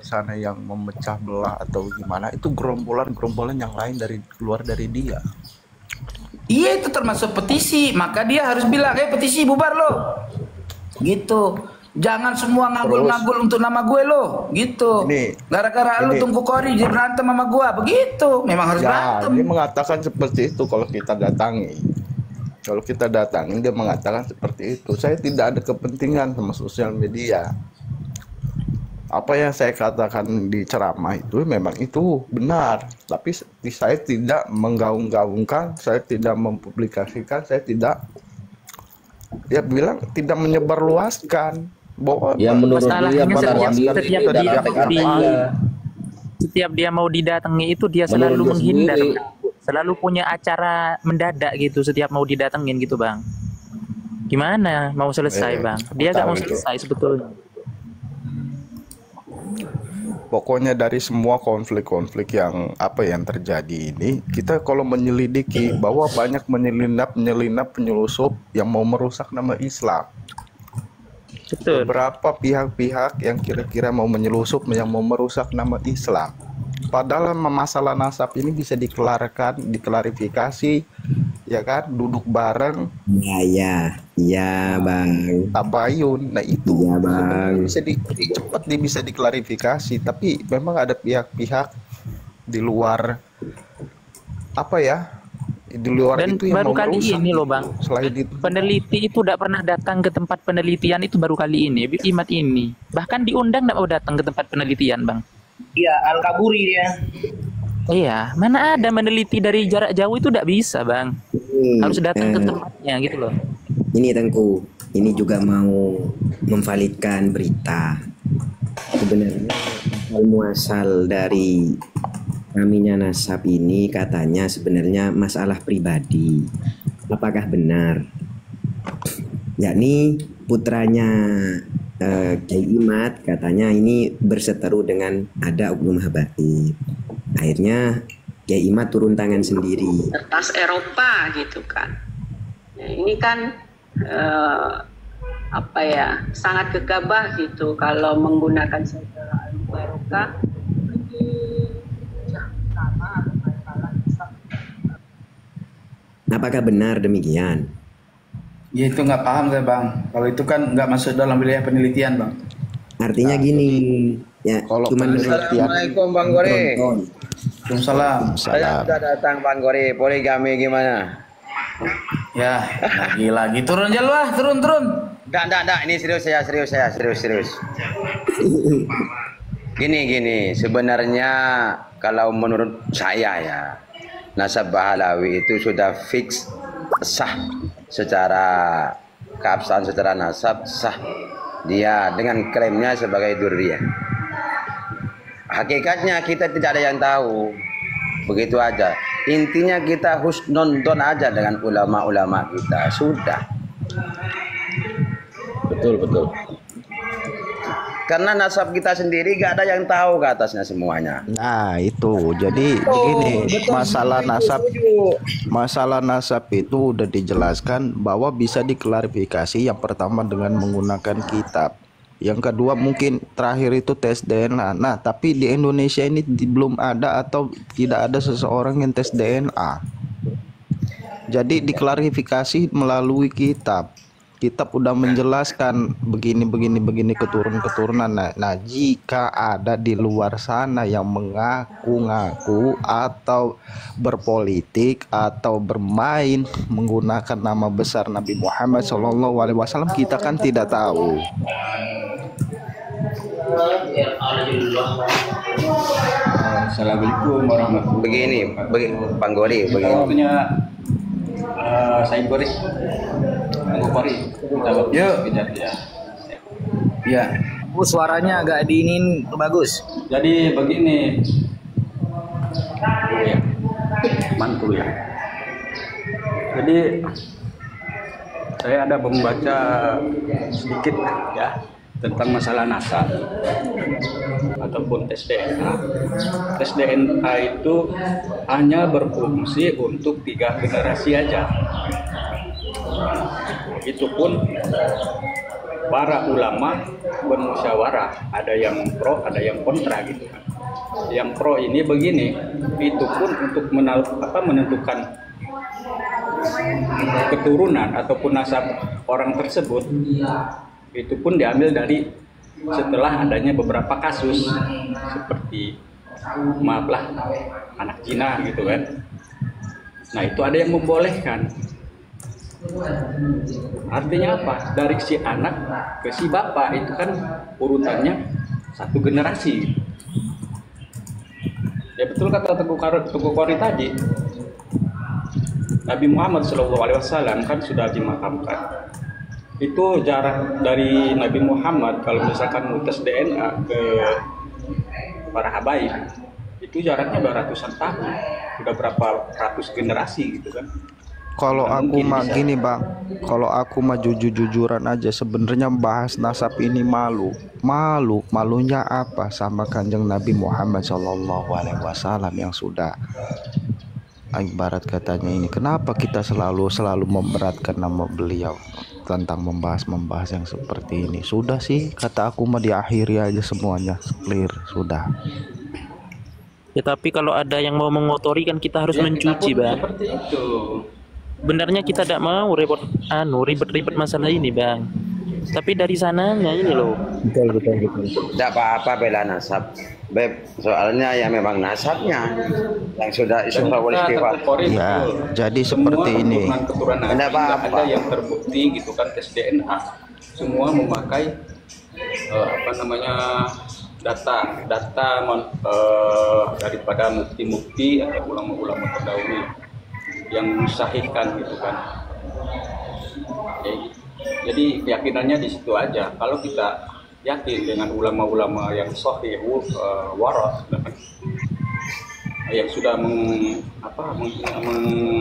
sana yang memecah belah atau gimana, itu gerombolan yang lain luar dari dia. Iya, itu termasuk petisi, maka dia harus bilang, petisi bubar lo, gitu. Jangan semua ngagul-ngagul untuk nama gue lo, gitu. Gara-gara lu tunggu Kori jadi berantem sama gue, begitu. Memang harus berantem. Dia mengatakan seperti itu kalau kita datangi. Kalau kita datang, dia mengatakan seperti itu. Saya tidak ada kepentingan sama sosial media. Apa yang saya katakan di ceramah itu memang itu benar. Tapi saya tidak menggaung-gaungkan, saya tidak mempublikasikan, saya tidak, ya bilang tidak menyebarluaskan. Bahwa ya menurut dia setiap dia mau didatangi itu dia selalu menghindar. Selalu punya acara mendadak gitu setiap mau didatengin gitu, Bang. Gimana mau selesai, Bang? Dia gak mau selesai sebetulnya. Pokoknya dari semua konflik-konflik yang terjadi ini, kita kalau menyelidiki bahwa banyak menyelinap penyusup yang mau merusak nama Islam. Betul. Beberapa pihak-pihak yang kira-kira mau menyelusup, yang mau merusak nama Islam. Padahal masalah nasab ini bisa diklarifikasi, ya kan, duduk bareng. Iya Bang. Tabayun, nah itu ya, Bang. bisa diklarifikasi. Tapi memang ada pihak-pihak di luar di luar dan itu yang baru kali ini loh, Bang. Selain itu, peneliti itu tidak pernah datang ke tempat penelitian itu baru kali ini, Imad ini. Bahkan diundang tidak mau datang ke tempat penelitian, Bang. Iya, Al-Kaburi dia. Iya, mana ada meneliti dari jarak jauh itu tidak bisa, Bang. Harus datang ke tempatnya gitu loh. Ini Tengku, ini juga mau memvalidkan berita. Sebenarnya muasal dari kaminya nasab ini katanya sebenarnya masalah pribadi. Apakah benar? Yakni putranya Kiai Imad katanya ini berseteru dengan ada oknum habaib. Akhirnya Kiai Imad turun tangan sendiri. Kertas Eropa gitu kan. Ya, ini kan sangat gegabah gitu kalau menggunakan segala Eropa. Apakah benar demikian? Ya itu nggak paham saya, Bang. Kalau itu kan nggak masuk dalam wilayah penelitian, Bang. Artinya gini, ya kalau cuman Assalamualaikum Bang Gori. Waalaikumsalam. Saya sudah datang Bang Gori. Poligami gimana? Ya, lagi turun aja lu ah, turun. Enggak, ini serius saya, serius. Gini, sebenarnya kalau menurut saya ya, nasab Bahlawi itu sudah fix sah secara keabsahan, secara nasab sah dia dengan klaimnya sebagai dzurriyyah. Hakikatnya kita tidak ada yang tahu, begitu aja. Intinya kita husnudon aja dengan ulama-ulama kita, sudah. Betul. Karena nasab kita sendiri gak ada yang tahu ke atasnya semuanya. Nah itu, jadi begini, masalah nasab itu udah dijelaskan bahwa bisa diklarifikasi. Yang pertama dengan menggunakan kitab, yang kedua mungkin terakhir itu tes DNA. Nah tapi di Indonesia ini belum ada atau tidak ada seseorang yang tes DNA. Jadi diklarifikasi melalui kitab. Kitab udah menjelaskan begini keturunan. Nah, jika ada di luar sana yang mengaku-ngaku atau berpolitik atau bermain menggunakan nama besar Nabi Muhammad SAW, kita kan tidak tahu. Assalamualaikum warahmatullahi wabarakatuh. Begini, Bang Gori, begini. Punya Said Gori. Yuk. Ya. Suaranya agak diinin bagus. Jadi begini. Mantul ya. Jadi saya ada membaca sedikit ya tentang masalah nasab ataupun tes DNA. Tes DNA itu hanya berfungsi untuk 3 generasi aja. Itu pun para ulama bermusyawarah, ada yang pro, ada yang kontra gitu kan. Yang pro ini begini, itu pun untuk menentukan keturunan ataupun nasab orang tersebut, itu pun diambil dari setelah adanya beberapa kasus seperti maaflah anak zina gitu kan. Nah itu ada yang membolehkan. Artinya apa? Dari si anak ke si bapak itu kan urutannya 1 generasi. Ya betul kata Teguh Qori tadi. Nabi Muhammad SAW kan sudah dimakamkan. Itu jarak dari Nabi Muhammad kalau misalkan tes DNA ke para habaib itu jaraknya ratusan tahun. Udah berapa ratus generasi gitu kan. Kalau aku mah gini bang, kalau aku mah jujur-jujuran aja, sebenarnya bahas nasab ini malunya apa sama kanjeng Nabi Muhammad SAW yang sudah ibarat katanya ini. Kenapa kita selalu memberatkan nama beliau tentang membahas yang seperti ini? Sudah sih kata aku mah diakhiri aja semuanya clear sudah. Ya tapi kalau ada yang mau mengotori kan kita harus mencuci bang. Seperti itu. Sebenarnya kita tidak mau ribet-ribet masalah ini bang. Tapi dari sananya ini loh. Betul. Tidak apa-apa bela nasab. Soalnya ya memang nasabnya yang sudah istighfar. Ya, jadi seperti ini. Tidak apa-apa. Ada yang terbukti gitu kan tes DNA. Semua memakai data daripada mukti-mukti atau ulama-ulama terdahulu yang mensahihkan gitu kan. Jadi keyakinannya di situ aja. Kalau kita yakin dengan ulama-ulama yang sahih waras yang sudah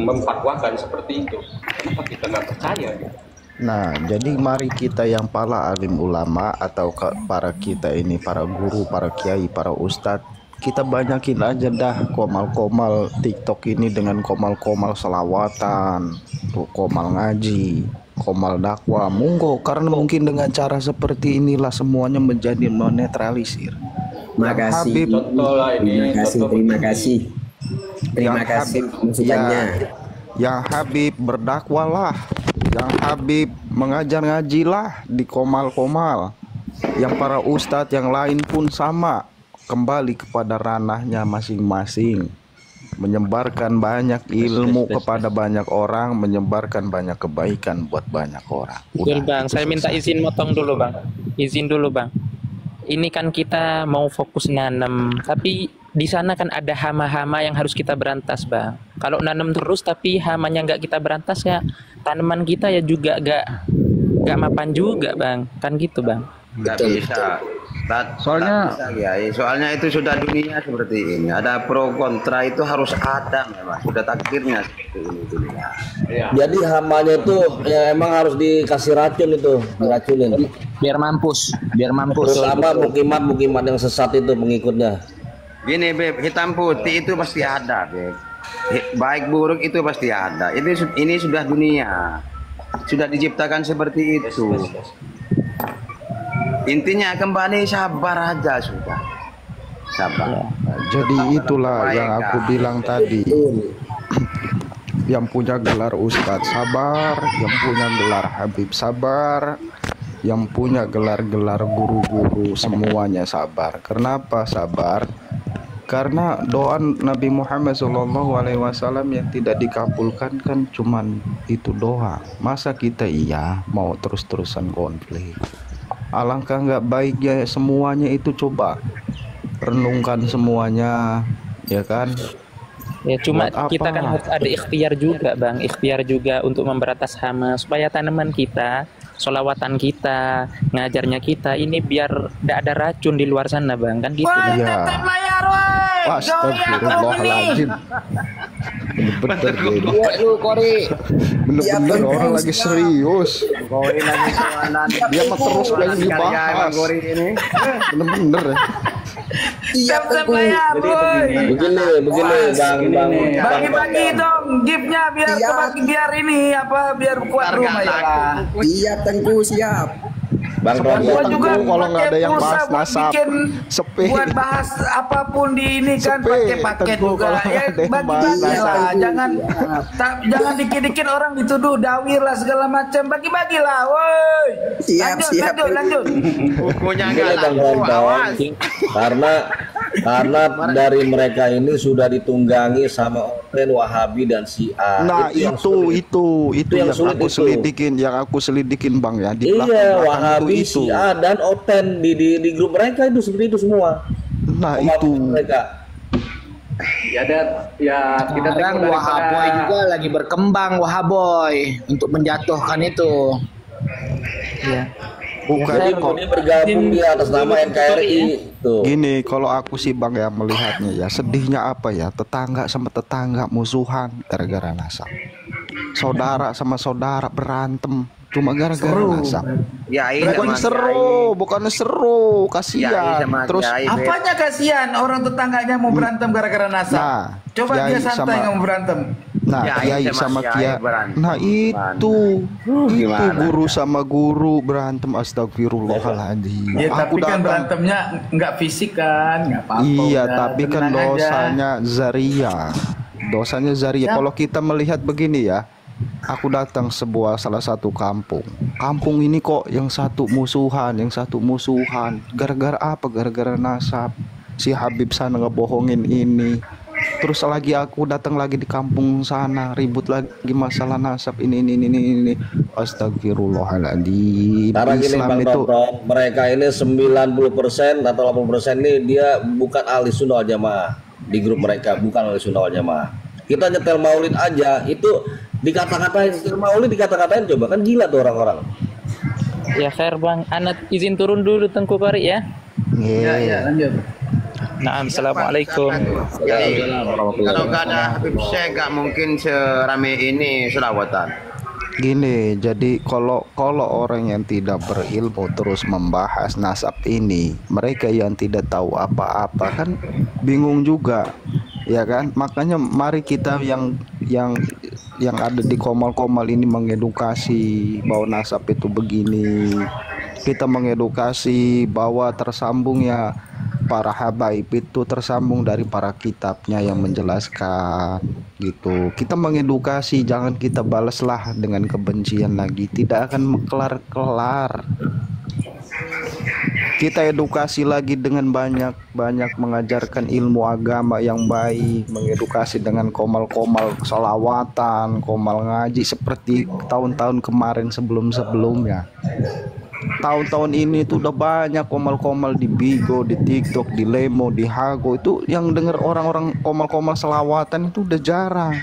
memfatwakan seperti itu, kenapa kita nggak percaya gitu? Nah, jadi mari kita yang para alim ulama atau para kita ini, para guru, para kiai, para ustadz, kita banyakin aja dah komal-komal TikTok ini dengan komal-komal selawatan, komal ngaji, komal dakwah. Monggo, karena mungkin dengan cara seperti inilah semuanya menjadi menetralisir. Makasih. Terima kasih masukannya. Yang Habib berdakwalah, yang Habib mengajar ngajilah di komal-komal. Yang para ustadz yang lain pun sama, kembali kepada ranahnya masing-masing. menyebarkan banyak ilmu kepada banyak orang, menyebarkan banyak kebaikan buat banyak orang. Betul Udah, bang, itu saya minta selesai. izin motong dulu bang. Izin dulu bang. Ini kan kita mau fokus nanam, tapi di sana kan ada hama-hama yang harus kita berantas bang. Kalau nanam terus tapi hamanya nggak kita berantas ya, tanaman kita ya juga nggak mapan juga bang. Kan gitu bang. Nggak bisa. Soalnya Soalnya itu sudah dunia seperti ini. Ada pro kontra itu harus ada memang. Sudah takdirnya seperti ini dunia. Jadi hamanya itu ya emang harus dikasih racun itu, diracunin. biar mampus. Terutama mukimat yang sesat itu pengikutnya. Gini Beb, hitam putih itu pasti ada Beb. Baik buruk itu pasti ada. Ini sudah dunia. Sudah diciptakan seperti itu. Intinya kembali sabar aja sudah. Sabar. Jadi itulah yang aku bilang tadi. Yang punya gelar Ustadz sabar, yang punya gelar Habib sabar, yang punya gelar-gelar guru-guru semuanya sabar. Kenapa sabar? Karena doa Nabi Muhammad SAW yang tidak dikabulkan kan cuman itu doa. Masa kita mau terus-terusan konflik? Alangkah nggak baiknya semuanya itu coba renungkan semuanya, ya kan? Ya cuma Buat kita apa? kan harus ada ikhtiar juga bang, ikhtiar juga untuk memberantas hama supaya tanaman kita, solawatan kita, ngajarnya kita ini biar tidak ada racun di luar sana bang, kan gitu. Woi, Iya. tetap layar woi. Astagfirullahaladzim. Bener-bener deh. Iya lu Kori. Bener-bener orang lagi serius. Gori lagi soalan. Dia mah terus pengen dibahas. Gori ini. Bener-bener ya. Tetap layar woi. Begini bang. Bagi-bagi dong giftnya biar biar ini biar kuat rumah ya. Siap Tengku, siap. Bang Ron, Gua juga kalau nggak ada yang pakai bahas pulsa buat nasab, bikin sepi. buat bahas apapun di ini kan Sepi, pakai paket Tengku, juga kalau ya nggak ada yang bahas bagi-bagi nasab. lah jangan dikit-dikit orang dituduh dawir lah segala macam bagi-bagi lah woi Siap, lanjut Bukunya Ini nggak Bang laku, Ron, awas. karena dari mereka ini sudah ditunggangi sama Oten, Wahabi dan Syiah. Nah yang sulit. itu yang sulit aku itu. selidikin bang ya di Iya, belakang Wahabi, itu. Syiah dan Oten di grup mereka itu seperti itu semua. Nah Pemahaman itu mereka. Kita Sekarang tengok Wahaboy juga lagi berkembang Wahaboy untuk menjatuhkan itu. Iya. bukan Jadi kok. ini bergabung di atas nama NKRI. Tuh. Gini, kalau aku sih bang ya melihatnya ya sedihnya apa ya, tetangga sama tetangga musuhan gara-gara nasab, saudara sama saudara berantem cuma gara-gara nasab. Yai Bukan sama seru, bukan seru, Yai kasihan. sama Terus Yai, Beb. apanya kasihan orang tetangganya mau berantem gara-gara nasab Nah, coba Yai dia santai sama- nggak mau berantem nah Yai Yai sama sama Kiai Kia. berantem. Nah itu Gimana? guru sama guru berantem, astagfirullahaladzim. ya tapi kan datang. berantemnya nggak fisik kan nggak apa-apa Iya, udah, tapi kan tenang aja. dosanya zaria. Dosanya zaria. Siap. Kalau kita melihat begini ya, aku datang salah satu kampung. Kampung ini kok yang satu musuhan. Gara-gara apa? Gara-gara nasab. Si Habib sana ngebohongin ini. Terus lagi aku datang lagi di kampung sana, ribut lagi masalah nasab ini. Astagfirullahaladzim. Karena gini Islam Bang itu Ron, mereka ini 90% atau 80% ini dia bukan ahli sunnah wal jamaah. Di grup mereka bukan ahli sunnah wal jamaah. Kita nyetel maulid aja itu dikata-katain, nyetel maulid dikata-katain, coba kan gila tuh orang-orang. Ya khair bang, anak izin turun dulu Tengku Kori ya. ya lanjut Nah, assalamualaikum. Yai, kalau nggak ada Habib Syekh nggak mungkin serame ini selawatan. Gini, jadi kalau orang yang tidak berilmu terus membahas nasab ini, mereka yang tidak tahu apa-apa kan bingung juga, ya kan? Makanya mari kita yang ada di komal-komal ini mengedukasi bahwa nasab itu begini. Kita mengedukasi bahwa tersambungnya para habaib itu tersambung dari para kitabnya yang menjelaskan gitu. Kita mengedukasi, jangan kita balaslah dengan kebencian lagi, tidak akan kelar-kelar. Kita edukasi lagi dengan banyak mengajarkan ilmu agama yang baik, mengedukasi dengan komal-komal solawatan, komal ngaji seperti tahun-tahun kemarin sebelum-sebelumnya. Tahun-tahun ini tuh udah banyak komal-komal di Bigo, di TikTok, di Lemo, di Hago. Itu yang denger orang-orang komal-komal selawatan itu udah jarang.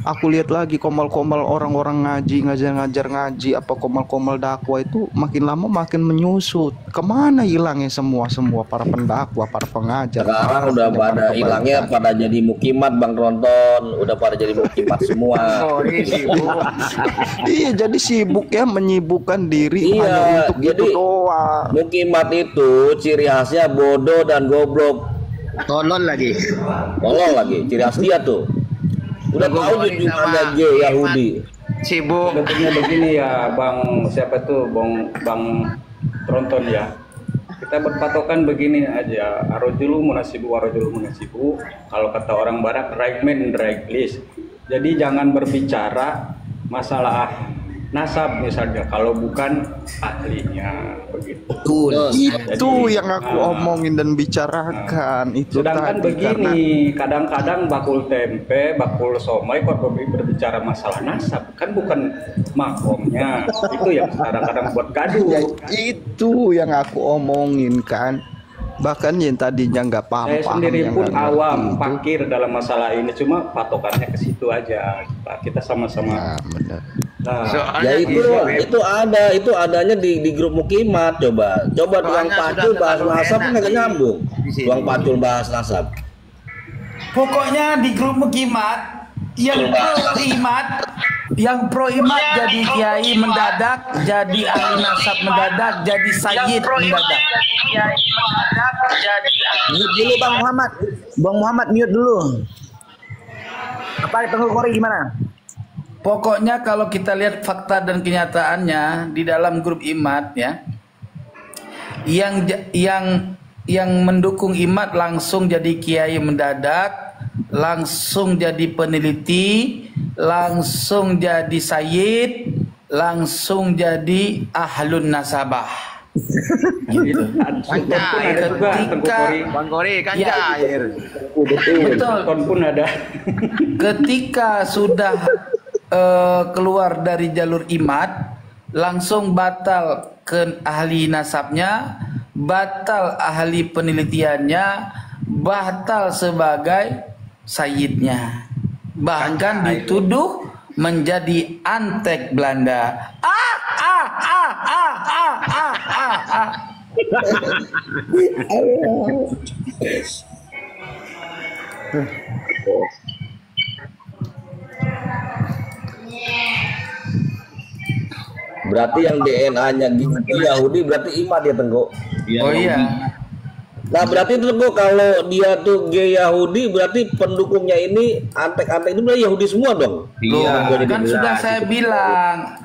Aku lihat lagi komal-komal orang-orang ngajar ngaji, apa komal-komal dakwah itu makin lama makin menyusut. Kemana hilangnya semua para pendakwah, para pengajar? Sekarang udah pada hilangnya, pada jadi mukimat Bang Tronton, udah pada jadi mukimat semua. Iya, jadi sibuk ya, menyibukkan diri hanya untuk jadi itu doang. Mukimat itu ciri khasnya bodoh dan goblok. Tolol lagi. Ciri khas dia tuh. Udah tahu junjungannya G Yahudi. Sibuk. Betulnya begini ya Bang, siapa tuh Bang Tronton ya. Kita berpatokan begini aja, arojulu munasibu. Kalau kata orang barat, right man in the right place. Jadi jangan berbicara masalah nasab misalnya kalau bukan ahlinya, begitu. Itu yang aku omongin dan bicarakan itu. Sedangkan tadi, begini, kadang-kadang bakul tempe, bakul somai kok berbicara masalah nasab, kan bukan makomnya. Itu yang kadang-kadang buat gaduh. Ya, itu yang aku omongin kan. Bahkan yang tadinya nggak paham. Saya sendiri pun awam, fakir dalam masalah ini, cuma patokannya ke situ aja. Kita sama-sama. Nah, ya itu adanya di grup mukimat. Coba tukang pacul bahas nasab kan nggak nyambung. Tukang pacul bahas nasab. Pokoknya di grup mukimat yang pro imat jadi kiai mendadak, jadi ahli nasab mendadak, jadi sayyid mendadak. Mute dulu Bang Muhammad mute dulu. Apa Tengku Kori gimana? Pokoknya kalau kita lihat fakta dan kenyataannya di dalam grup imat ya, yang mendukung imat langsung jadi kiai mendadak, langsung jadi peneliti, langsung jadi sayyid, langsung jadi ahlun nasabah. Gitu. Ketika Bang Kori kan cair. Betul. Pun ada. Ketika sudah keluar dari jalur imat, langsung batal ke ahli nasabnya, batal ahli penelitiannya, batal sebagai sayyidnya, bahkan dituduh menjadi antek Belanda. Berarti yang DNA-nya Yahudi berarti imat ya Tengku. Oh iya. Nah berarti itu Tengku, kalau dia tuh G Yahudi berarti pendukungnya ini antek-antek itu berarti Yahudi semua dong. Iya. Kan sudah saya bilang,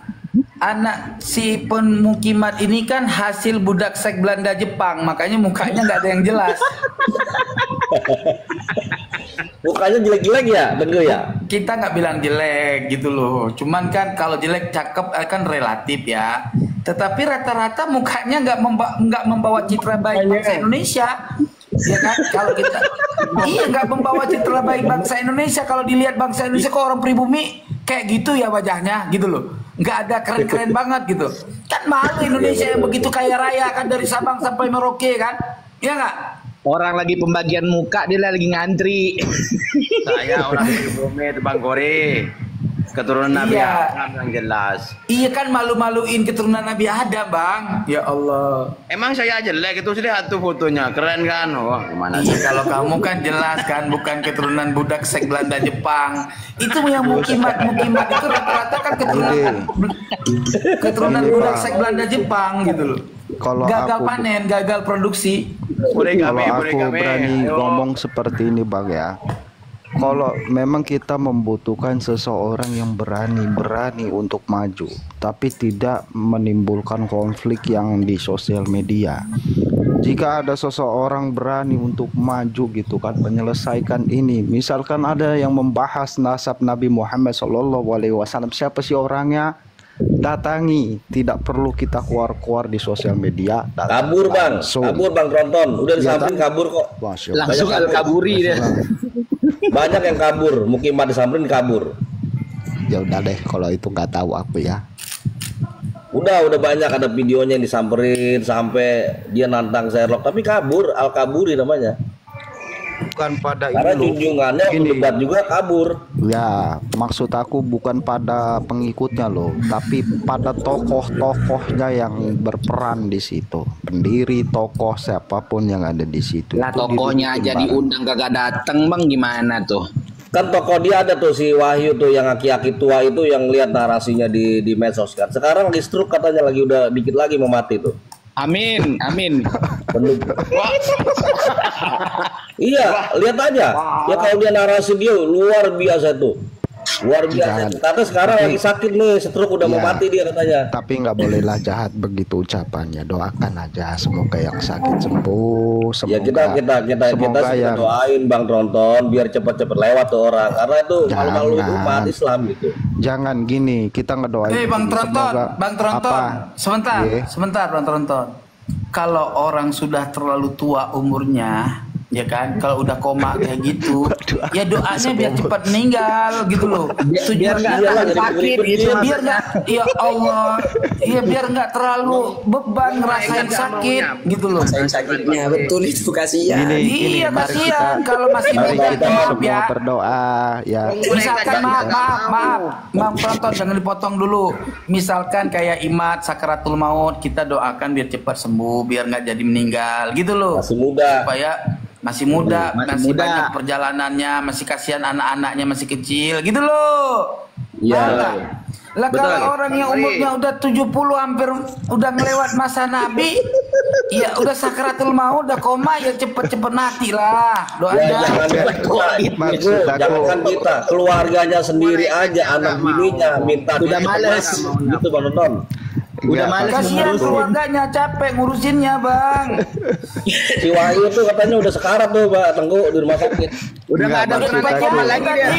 anak si pemukimat ini kan hasil budak seks Belanda Jepang, makanya mukanya nggak ada yang jelas. Mukanya jelek-jelek ya, Tengku ya? Kita nggak bilang jelek gitu loh. Cuman kan kalau jelek cakep kan relatif ya. Tetapi rata-rata mukanya nggak membawa citra baik bangsa Indonesia. Ya kan? Kalau kita nggak membawa citra baik bangsa Indonesia. Kalau dilihat bangsa Indonesia kok orang pribumi kayak gitu ya wajahnya gitu loh. Nggak ada keren-keren banget gitu. Kan malu Indonesia yang begitu kaya raya kan, dari Sabang sampai Merauke kan. Iya nggak? Orang lagi pembagian muka, dia lagi ngantri. Saya orang pribumi itu Bang Kori. Keturunan Nabi Adam yang jelas. Iya kan, malu-maluin keturunan Nabi Adam, Bang. Ya Allah. Emang saya jelek itu sudah satu fotonya, keren kan? Wah, gimana sih? Kalau kamu kan jelas kan bukan keturunan budak seks Belanda Jepang. Itu yang mukimat itu rata-rata kan keturunan budak seks Belanda Jepang gitu loh. Kalau gagal panen, gagal produksi. Kalau aku berani ngomong seperti ini Bang ya. Kalau memang kita membutuhkan seseorang yang berani untuk maju, tapi tidak menimbulkan konflik yang di sosial media. Jika ada seseorang berani untuk maju gitu kan, menyelesaikan ini, misalkan ada yang membahas nasab Nabi Muhammad SAW, siapa sih orangnya? datangi, tidak perlu kita keluar-keluar di sosial media. Kabur bang, kabur bang Tronton, udah disamperin kabur kok. Langsung kaburi dia. Banyak yang kabur, Mukimat disamperin kabur. Ya udah deh, kalau itu nggak tahu aku ya. Udah banyak ada videonya yang disamperin sampai dia nantang Sherlock, tapi kabur, Al-Kaburi namanya. Bukan pada karena ini junjungannya debat juga kabur. Ya, maksud aku bukan pada pengikutnya loh, tapi pada tokoh-tokohnya yang berperan di situ. Pendiri, tokoh, siapapun yang ada di situ. Lah tokohnya aja diundang kagak dateng bang, gimana tuh? Kan tokoh dia ada tuh si Wahyu tuh yang aki-aki tua itu yang lihat narasinya di medsos kan. Sekarang lagi stroke katanya, lagi udah dikit lagi mau mati tuh. Amin. Iya, lihat aja. Ya kalau dia narasi dia luar biasa tuh. Luar biasa. Tapi sekarang lagi sakit nih, stroke udah mau mati dia katanya. Tapi nggak bolehlah jahat begitu ucapannya. Doakan aja semoga yang sakit sembuh. Semoga, ya kita yang doain Bang Tronton biar cepat-cepat lewat tuh orang. Karena itu malu-malu umat Islam gitu. Jangan gini, kita ngedoain. Bang Tronton, Bang Tronton, sebentar Bang Tronton. Kalau orang sudah terlalu tua umurnya, ya kan, kalau udah koma kayak gitu, ya doanya biar cepat meninggal gitu loh. Biar nggak sakit gitu. Biar nggak, ya Allah, ya biar nggak terlalu beban ngerasain sakit gitu loh. Sakitnya betul itu kasihan. Iya kasihan kalau masih muda. Maaf ya. Berdoa ya. Misalkan maaf, Bang Tronton jangan dipotong dulu. Misalkan kayak Imat sakaratul maut, kita doakan biar cepat sembuh, biar nggak jadi meninggal gitu loh. Masih muda. Supaya masih muda, masih banyak perjalanannya, masih kasihan anak-anaknya masih kecil gitu loh. Iya. Lah kalau orang yang umurnya udah 70 hampir udah melewat masa Nabi, ya udah sakaratul maut, udah koma, ya cepet-cepet mati lah. Doanya. Jangan kita, keluarganya sendiri aja, anak bininya minta udah males gitu Bang Tronton. Udah males kasihan keluarganya, capek ngurusinnya Bang. Si Wahyu tuh katanya udah sekarat tuh Pak Tengku di rumah sakit. Udah nggak ada apa lagi dia.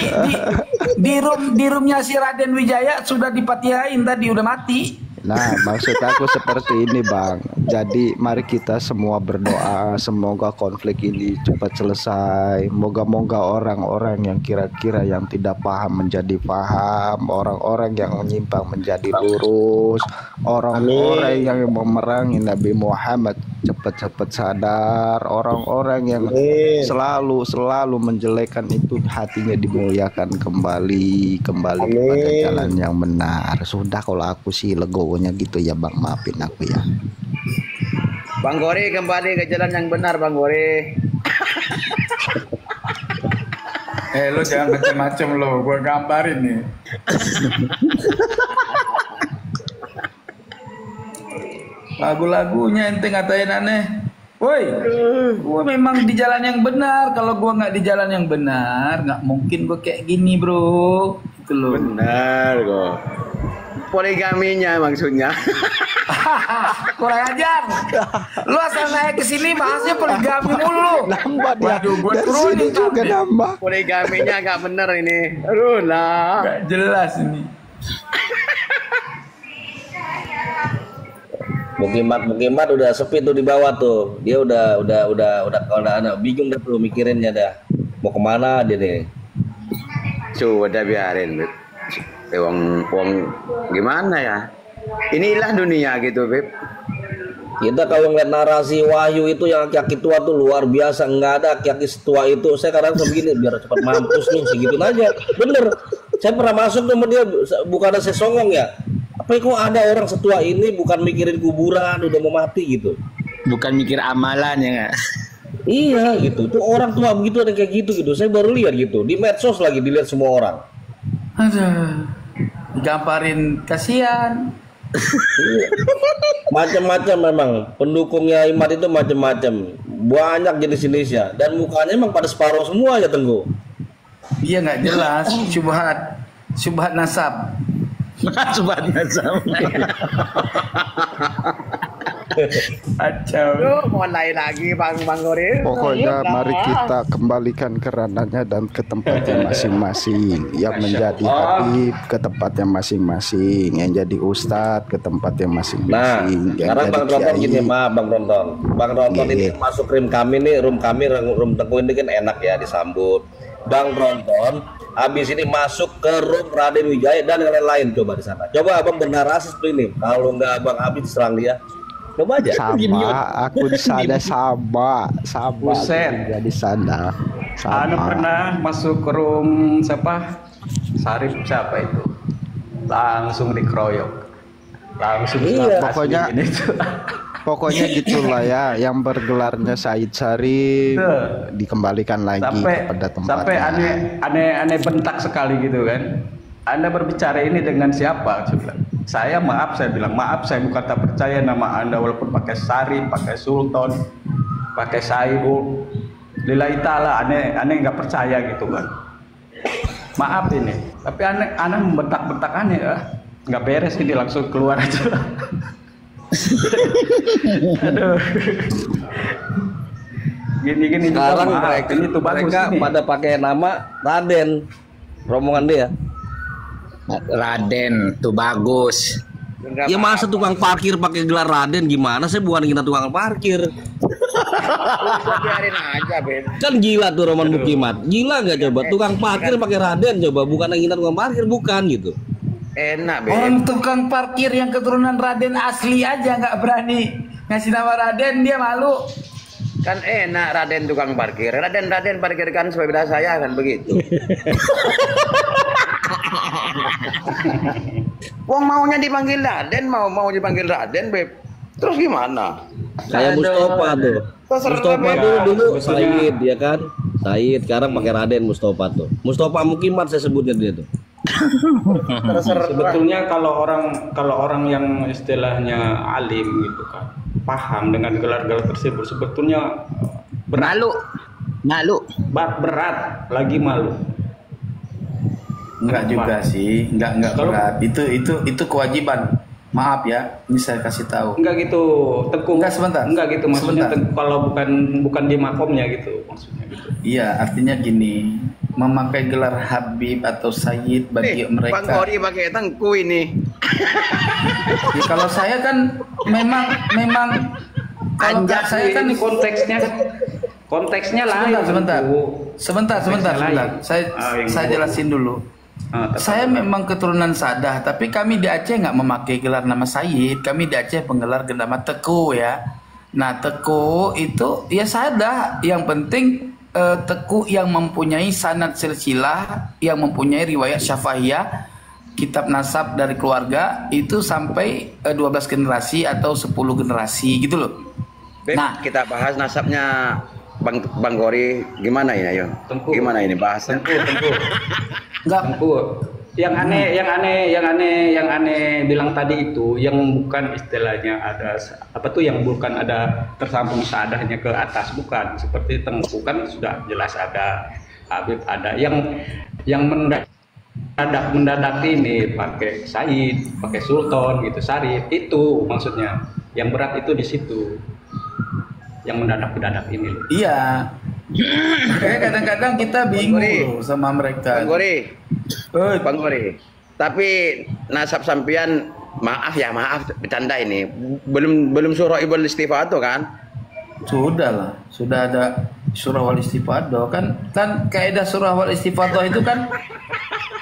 Di roomnya si Raden Wijaya sudah dipatihain tadi, udah mati. Nah, maksud aku seperti ini Bang. Jadi mari kita semua berdoa semoga konflik ini cepat selesai. Moga-moga orang-orang yang kira-kira yang tidak paham menjadi paham, orang-orang yang menyimpang menjadi lurus, orang-orang yang memerangi Nabi Muhammad cepat-cepat sadar, orang-orang yang selalu menjelekkan itu hatinya dimuliakan kembali kepada jalan yang benar. Sudah kalau aku sih legowonya gitu ya Bang, maafin aku ya. Bang Gori kembali ke jalan yang benar Bang Gori. Lo jangan macam-macam lo, gua gambarin nih. Lagu-lagunya ente ngatain aneh. Woi, gua memang di jalan yang benar. Kalau gua nggak di jalan yang benar, nggak mungkin gua kayak gini bro. Gitu loh. Benar kok. Poligaminya maksudnya. Kurang ajar. Lu asal naik ke sini bahasnya poligami mulu. Nambah dia. Waduh, gua turunin juga nambah. Poligaminya nggak bener ini. Aduh lah. Nggak jelas ini. Mukimat udah sepi tuh di bawah tuh. Dia udah bingung dah tuh mikirinnya dah. Mau kemana dia nih? Sudah biarin. Wong gimana ya? Inilah dunia gitu, Beb. Kita kalau ngeliat narasi Wahyu itu yang aki-aki tua tuh luar biasa. Nggak ada aki-aki setua itu. Saya kadang begini biar cepat mampus nih, segitu aja. Bener. Saya pernah masuk sama dia, bukan ada sesongong ya. Apa kok ada orang setua ini bukan mikirin kuburan, udah mau mati gitu. Bukan mikir amalan ya nggak? Iya gitu. Tuh orang tua begitu ada kayak gitu. Saya baru lihat gitu. Di medsos lagi dilihat semua orang. Aduh. Digamparin kasihan. Macam-macam memang pendukungnya Imat itu macam-macam, banyak jenis-jenisnya dan mukanya emang pada separuh semua ya Tenggu. Iya nggak jelas, syubhat nasab. Subhat nasab. Aduh, mulai lagi Bang Gori. Pokoknya Iya, mari dah. kita kembalikan ke ranahnya dan ke tempatnya masing-masing. Yang menjadi habib ke tempatnya masing-masing, yang jadi ustadz ke tempatnya Nah, masing-masing. Yang sekarang jadi Bang Ronton kiai. gini, maaf Bang Ronton. Bang Ronton Iya. ini masuk room kami nih, room Tengku ini kan enak ya disambut. Bang Ronton habis ini masuk ke room Raden Wijaya dan yang lain-lain coba di sana. Coba Abang bernarasi seperti ini. Kalau nggak Abang Habib serang dia. Coba aja. Sama, aku di sana sama Buset. juga di sana. Anu Sama. pernah masuk ke room siapa? Sarif siapa itu? Langsung dikeroyok. Langsung Iya, asli pokoknya ini tuh. pokoknya gitulah ya, yang bergelarnya Said Sarif Tuh. dikembalikan lagi kepada sampai tempatnya. aneh bentak sekali gitu kan. Anda berbicara ini dengan siapa? Saya bilang maaf, saya bukan tak percaya nama Anda walaupun pakai Sarif, pakai Sultan, pakai Saibul. Lillahi ta'ala, aneh nggak percaya gitu kan. Maaf ini, tapi aneh membentak-bentak aneh ya. Nggak beres ini, langsung keluar aja. Aduh. Gini juga Sekarang maaf, mereka, ini tuh bagus mereka ini. pada pakai nama Raden. Rombongan dia. Raden tuh bagus. Ya masa tukang parkir pakai gelar Raden gimana? Saya bukan kita tukang parkir. Biarin aja, Ben. Kan gila tuh Roman Mukimat. Gila nggak coba? Tukang parkir pakai Raden coba. Bukan yang kita tukang parkir, bukan gitu. Enak, Ben. Orang tukang parkir yang keturunan Raden asli aja nggak berani ngasih nama Raden, dia malu. Kan enak Raden tukang parkir. Raden parkirkan sepeda saya kan begitu. Wong maunya dipanggil Raden, mau dipanggil Raden, Beb. Terus gimana? Kayak Mustafa tuh. Mustafa tuh dulu Said dia kan. Said sekarang pakai Raden Mustafa tuh. Mustafa Mukimat saya sebutnya dia tuh. Sebetulnya kalau orang yang istilahnya alim gitu kan, paham dengan gelar-gelar tersebut, sebetulnya malu berat lagi malu. Enggak juga sih, enggak Kalau- berat. Itu kewajiban. Maaf ya, ini saya kasih tahu. Enggak gitu, Tengku. Enggak, sebentar. Enggak gitu maksudnya. Sebentar. Kalau bukan di makomnya gitu maksudnya gitu. Iya, artinya gini, memakai gelar Habib atau Sayyid bagi mereka. Bang Gori pakai Tengku ini. Ya, kalau saya kan memang kalau Anjak saya kan ini konteksnya lain. sebentar. Konteksnya lain. Saya jelasin dulu. Saya memang keturunan Sadah, tapi kami di Aceh nggak memakai gelar nama Sayyid. Kami di Aceh penggelar nama Teku ya. Nah Teku itu ya Sadah. Yang penting Teku yang mempunyai sanad silsilah, yang mempunyai riwayat syafahiyah, kitab nasab dari keluarga itu sampai 12 generasi atau 10 generasi gitu loh. Beb, kita bahas nasabnya Bang Gori gimana ini ayo? Gimana ini bahas? Tengku. Enggak. Yang aneh bilang tadi itu yang bukan istilahnya ada apa tuh, yang bukan ada tersambung sadahnya ke atas, bukan seperti Tengku kan sudah jelas ada Habib, ada yang mendadak ini pakai Said, pakai Sultan gitu, Sarif, itu maksudnya yang berat itu di situ, yang mendadak ini loh. Iya. Kayak kadang-kadang kita bingung loh sama mereka. Bang Gori. Tapi nasab sampian maaf bercanda ini. Belum surah Ibul Istifado kan? Sudah lah, sudah ada surah wal istifado kan kaidah surah wal istifado itu kan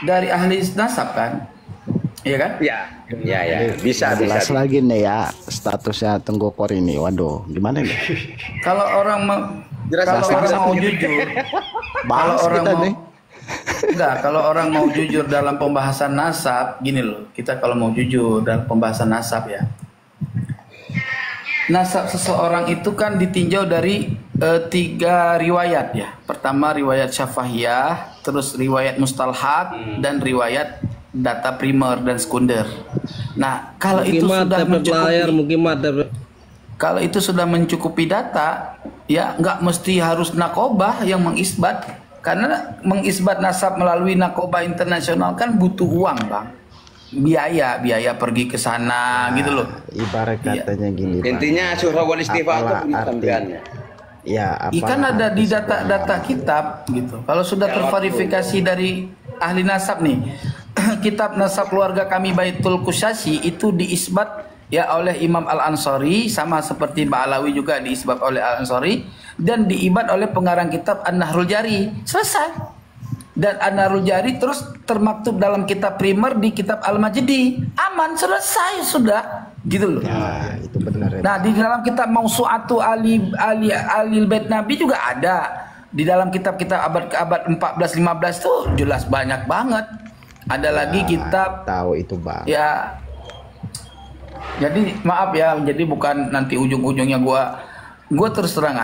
dari ahli nasab kan, iya kan? Ya, bisa. Jelas lagi nih ya statusnya Tengku Kor ini. Waduh, gimana nih? Kalau orang mau jujur, kalau orang mau jujur dalam pembahasan nasab, gini loh, kita kalau mau jujur dalam pembahasan nasab ya, nasab seseorang itu kan ditinjau dari 3 riwayat ya. Pertama riwayat syafahiyah, terus riwayat mustalhaq, dan riwayat data primer dan sekunder. Nah, kalau itu sudah mencukupi, kalau itu sudah mencukupi data, ya nggak mesti harus nakobah yang mengisbat, karena mengisbat nasab melalui nakobah internasional kan butuh uang, Bang. biaya pergi ke sana gitu loh. Ibarat katanya gini. Intinya surah wal istighfar itu punya sampeannya. Ya, Ikan ada di data kitab gitu. Kalau sudah terverifikasi dari ahli nasab nih, kitab nasab keluarga kami Baitul Qusasi itu diisbat ya oleh Imam Al-Ansari, sama seperti Ba'alawi juga diisbat oleh Al-Ansari, dan diibat oleh pengarang kitab An-Nahrul Jari. Selesai. Dan An-Nahrul Jari terus termaktub dalam kitab primer di kitab Al-Majdi. Aman, selesai sudah. Gitu loh. Ya, itu benar. Nah, di dalam kitab Mausu'atu Ali Bait Nabi juga ada. Di dalam kitab-kitab abad 14-15 tuh jelas banyak banget. Ada lagi kitab tahu itu, Bang. Ya. Jadi maaf ya, jadi bukan nanti ujung-ujungnya gua terus terang